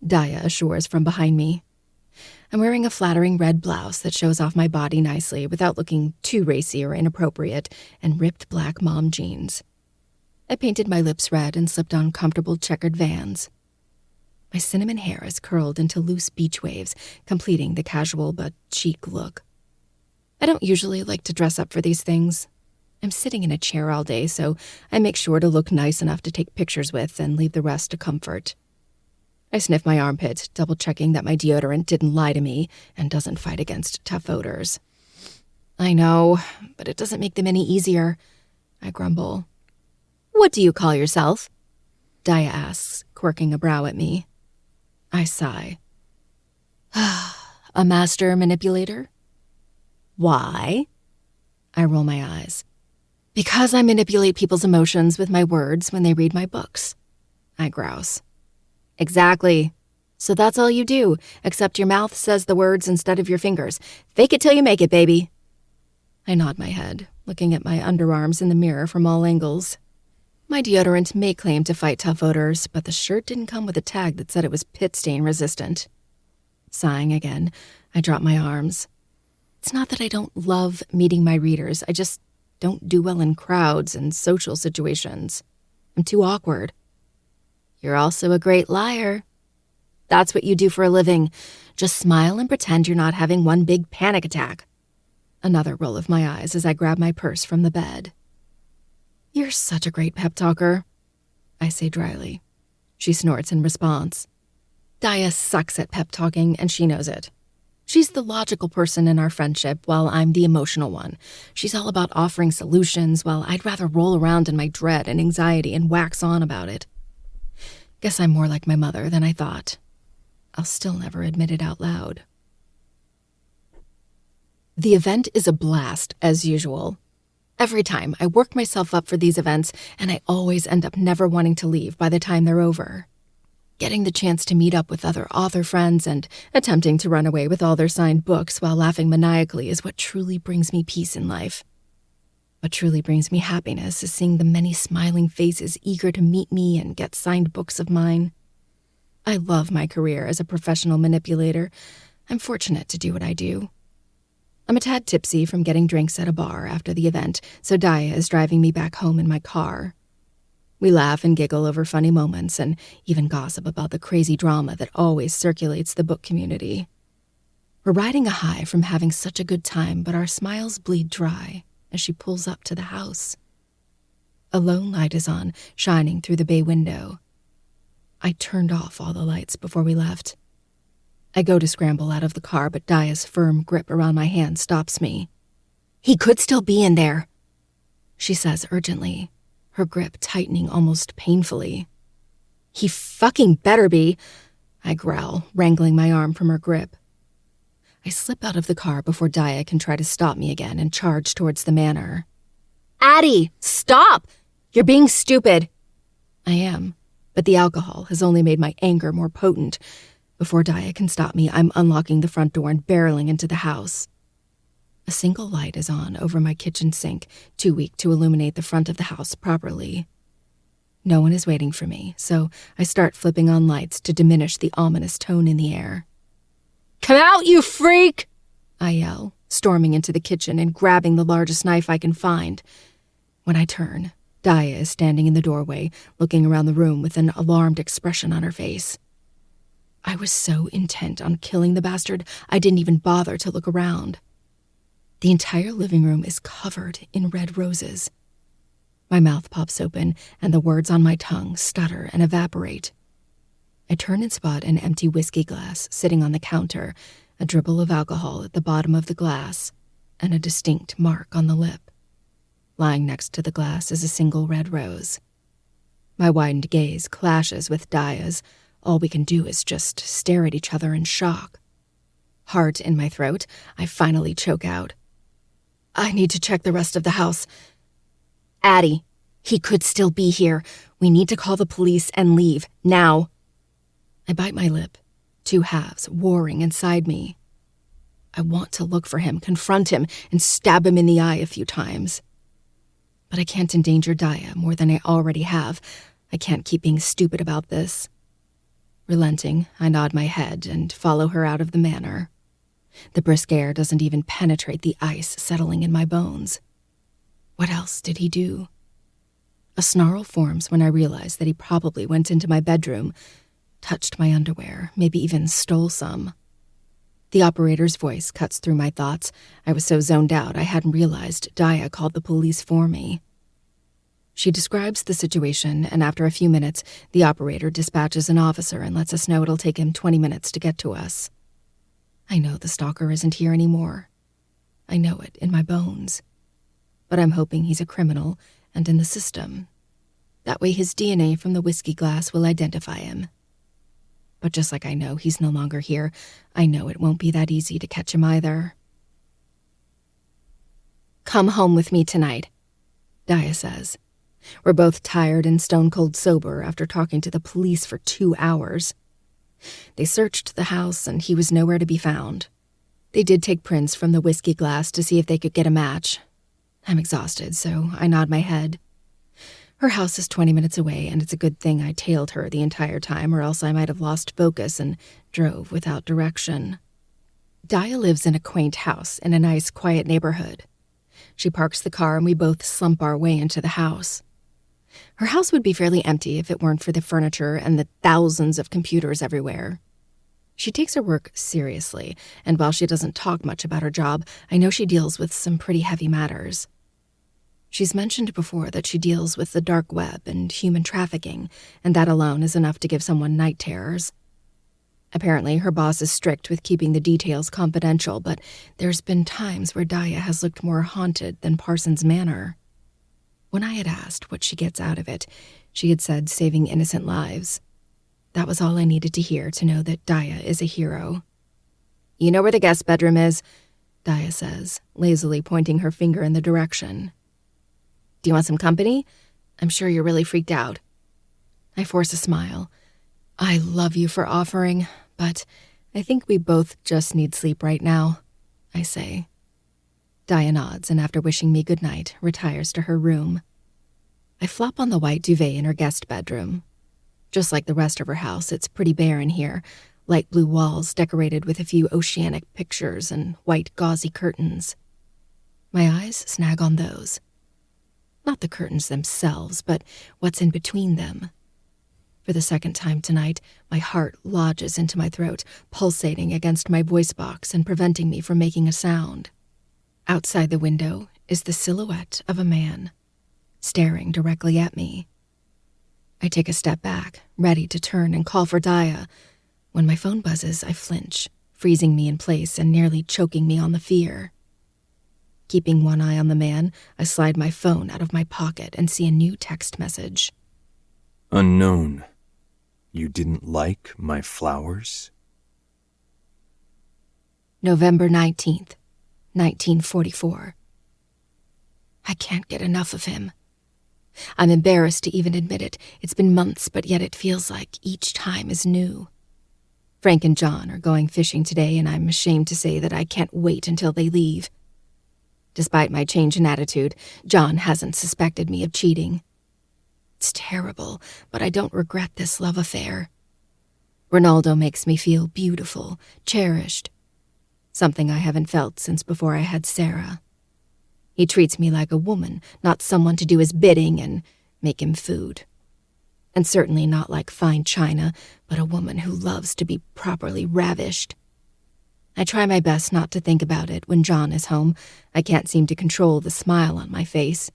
Daya assures from behind me. I'm wearing a flattering red blouse that shows off my body nicely without looking too racy or inappropriate, and ripped black mom jeans. I painted my lips red and slipped on comfortable checkered Vans. My cinnamon hair is curled into loose beach waves, completing the casual but chic look. I don't usually like to dress up for these things. I'm sitting in a chair all day, so I make sure to look nice enough to take pictures with and leave the rest to comfort. I sniff my armpit, double-checking that my deodorant didn't lie to me and doesn't fight against tough odors. I know, but it doesn't make them any easier, I grumble. "What do you call yourself?" Daya asks, quirking a brow at me. I sigh. "A master manipulator." "Why?" I roll my eyes. "Because I manipulate people's emotions with my words when they read my books," I grouse. "Exactly. So that's all you do, except your mouth says the words instead of your fingers. Fake it till you make it, baby." I nod my head, looking at my underarms in the mirror from all angles. My deodorant may claim to fight tough odors, but the shirt didn't come with a tag that said it was pit stain resistant. Sighing again, I drop my arms. It's not that I don't love meeting my readers, I just don't do well in crowds and social situations. I'm too awkward. "You're also a great liar. That's what you do for a living. Just smile and pretend you're not having one big panic attack." Another roll of my eyes as I grab my purse from the bed. "You're such a great pep talker," I say dryly. She snorts in response. Daya sucks at pep talking, and she knows it. She's the logical person in our friendship, while I'm the emotional one. She's all about offering solutions, while I'd rather roll around in my dread and anxiety and wax on about it. Guess I'm more like my mother than I thought. I'll still never admit it out loud. The event is a blast, as usual. Every time, I work myself up for these events, and I always end up never wanting to leave by the time they're over. Getting the chance to meet up with other author friends and attempting to run away with all their signed books while laughing maniacally is what truly brings me peace in life. What truly brings me happiness is seeing the many smiling faces eager to meet me and get signed books of mine. I love my career as a professional manipulator. I'm fortunate to do what I do. I'm a tad tipsy from getting drinks at a bar after the event, so Daya is driving me back home in my car. We laugh and giggle over funny moments and even gossip about the crazy drama that always circulates the book community. We're riding a high from having such a good time, but our smiles bleed dry as she pulls up to the house. A lone light is on, shining through the bay window. I turned off all the lights before we left. I go to scramble out of the car, but Daya's firm grip around my hand stops me. "He could still be in there," she says urgently, her grip tightening almost painfully. "He fucking better be," I growl, wrangling my arm from her grip. I slip out of the car before Daya can try to stop me again and charge towards the manor. "Addie, stop! You're being stupid." I am, but the alcohol has only made my anger more potent. Before Daya can stop me, I'm unlocking the front door and barreling into the house. A single light is on over my kitchen sink, too weak to illuminate the front of the house properly. No one is waiting for me, so I start flipping on lights to diminish the ominous tone in the air. "Come out, you freak!" I yell, storming into the kitchen and grabbing the largest knife I can find. When I turn, Daya is standing in the doorway, looking around the room with an alarmed expression on her face. I was so intent on killing the bastard, I didn't even bother to look around. The entire living room is covered in red roses. My mouth pops open, and the words on my tongue stutter and evaporate. I turn and spot an empty whiskey glass sitting on the counter, a dribble of alcohol at the bottom of the glass, and a distinct mark on the lip. Lying next to the glass is a single red rose. My widened gaze clashes with Daya's. All we can do is just stare at each other in shock. Heart in my throat, I finally choke out. "I need to check the rest of the house." "Addie, he could still be here. We need to call the police and leave, now." I bite my lip, two halves warring inside me. I want to look for him, confront him, and stab him in the eye a few times. But I can't endanger Daya more than I already have. I can't keep being stupid about this. Relenting, I nod my head and follow her out of the manor. The brisk air doesn't even penetrate the ice settling in my bones. What else did he do? A snarl forms when I realize that he probably went into my bedroom, touched my underwear, maybe even stole some. The operator's voice cuts through my thoughts. I was so zoned out I hadn't realized Daya called the police for me. She describes the situation, and after a few minutes, the operator dispatches an officer and lets us know it'll take him 20 minutes to get to us. I know the stalker isn't here anymore. I know it in my bones. But I'm hoping he's a criminal and in the system. That way his DNA from the whiskey glass will identify him. But just like I know he's no longer here, I know it won't be that easy to catch him either. "Come home with me tonight," Daya says. We're both tired and stone-cold sober after talking to the police for 2 hours. They searched the house, and he was nowhere to be found. They did take prints from the whiskey glass to see if they could get a match. I'm exhausted, so I nod my head. Her house is 20 minutes away, and it's a good thing I tailed her the entire time, or else I might have lost focus and drove without direction. Daya lives in a quaint house in a nice, quiet neighborhood. She parks the car, and we both slump our way into the house. Her house would be fairly empty if it weren't for the furniture and the thousands of computers everywhere. She takes her work seriously, and while she doesn't talk much about her job, I know she deals with some pretty heavy matters. She's mentioned before that she deals with the dark web and human trafficking, and that alone is enough to give someone night terrors. Apparently, her boss is strict with keeping the details confidential, but there's been times where Daya has looked more haunted than Parsons Manor. When I had asked what she gets out of it, she had said saving innocent lives. That was all I needed to hear to know that Daya is a hero. "You know where the guest bedroom is?" Daya says, lazily pointing her finger in the direction. "Do you want some company? I'm sure you're really freaked out." I force a smile. "I love you for offering, but I think we both just need sleep right now," I say. Daya nods, and after wishing me good night, retires to her room. I flop on the white duvet in her guest bedroom. Just like the rest of her house, it's pretty bare in here, light blue walls decorated with a few oceanic pictures and white gauzy curtains. My eyes snag on those. Not the curtains themselves, but what's in between them. For the second time tonight, my heart lodges into my throat, pulsating against my voice box and preventing me from making a sound. Outside the window is the silhouette of a man, staring directly at me. I take a step back, ready to turn and call for Daya, When my phone buzzes, I flinch, freezing me in place and nearly choking me on the fear. Keeping one eye on the man, I slide my phone out of my pocket and see a new text message. Unknown. You didn't like my flowers? November 19th, 1944. I can't get enough of him. I'm embarrassed to even admit it. It's been months, but yet it feels like each time is new. Frank and John are going fishing today, and I'm ashamed to say that I can't wait until they leave. Despite my change in attitude, John hasn't suspected me of cheating. It's terrible, but I don't regret this love affair. Ronaldo makes me feel beautiful, cherished, something I haven't felt since before I had Sarah. He treats me like a woman, not someone to do his bidding and make him food. And certainly not like fine china, but a woman who loves to be properly ravished. I try my best not to think about it when John is home. I can't seem to control the smile on my face.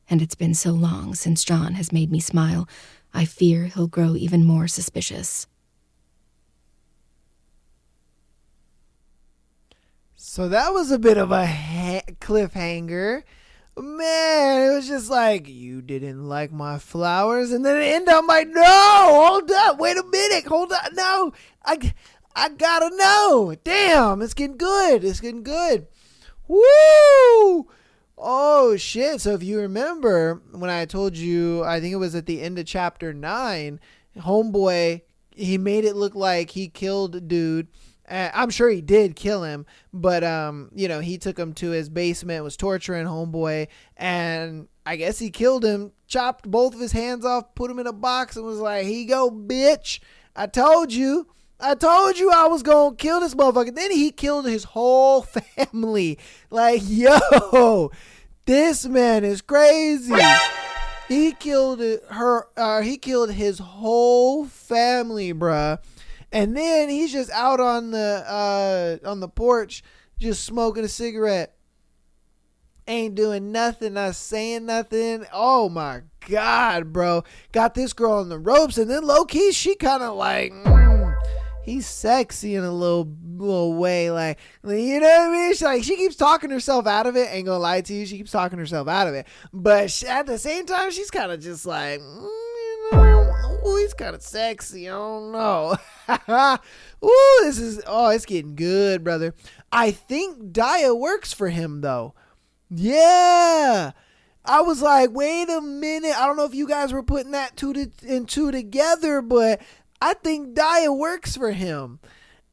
And it's been so long since John has made me smile, I fear he'll grow even more suspicious. So that was a bit of a cliffhanger. Man, it was just like, you didn't like my flowers. And then it ended up like, no, hold up. Wait a minute. Hold on. No, I gotta know. Damn, it's getting good. It's getting good. Woo! Oh, shit. So if you remember when I told you, I think it was at the end of chapter 9, homeboy, he made it look like he killed a dude. I'm sure he did kill him, but, he took him to his basement, was torturing homeboy, and I guess he killed him, chopped both of his hands off, put him in a box, and was like, here you go, bitch. I told you I was going to kill this motherfucker. Then he killed his whole family. Like, yo, this man is crazy. He killed he killed his whole family, bruh. And then he's just out on the porch, just smoking a cigarette. Ain't doing nothing, not saying nothing. Oh my God, bro. Got this girl on the ropes, and then low key, she kind of like, he's sexy in a little way, like, you know what I mean? She keeps talking herself out of it. Ain't gonna lie to you, she keeps talking herself out of it. But at the same time, she's kind of just like, ooh, he's kind of sexy. I don't know. Ooh, it's getting good, brother. I think Daya works for him, though. Yeah. I was like, wait a minute. I don't know if you guys were putting that two together, but I think Daya works for him.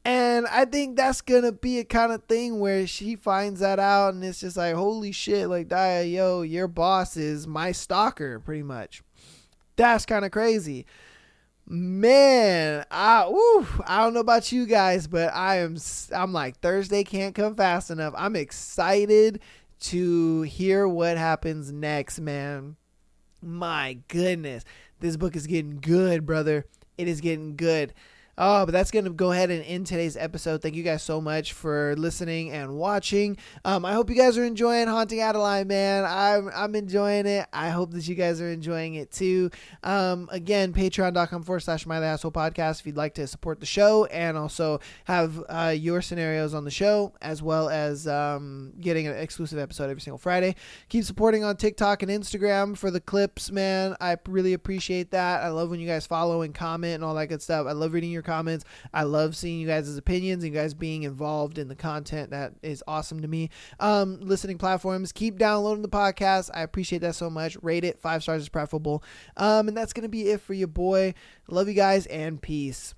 And I think that's going to be a kind of thing where she finds that out, and it's just like, holy shit, like, Daya, yo, your boss is my stalker, pretty much. That's kind of crazy. Man, I don't know about you guys, but I'm like, Thursday can't come fast enough. I'm excited to hear what happens next, man. My goodness. This book is getting good, brother. It is getting good. Oh, but that's going to go ahead and end today's episode. Thank you guys so much for listening and watching. I hope you guys are enjoying Haunting Adeline, man. I'm enjoying it. I hope that you guys are enjoying it too. Again, patreon.com/mytheasshole podcast if you'd like to support the show and also have your scenarios on the show, as well as getting an exclusive episode every single Friday. Keep supporting on TikTok and Instagram for the clips, man. I really appreciate that. I love when you guys follow and comment and all that good stuff. I love reading your comments. I love seeing you guys' opinions and you guys being involved in the content. That is awesome to me. Listening platforms, keep downloading the podcast. I appreciate that so much. Rate it 5 stars is preferable. And that's gonna be it for your boy. Love you guys and peace.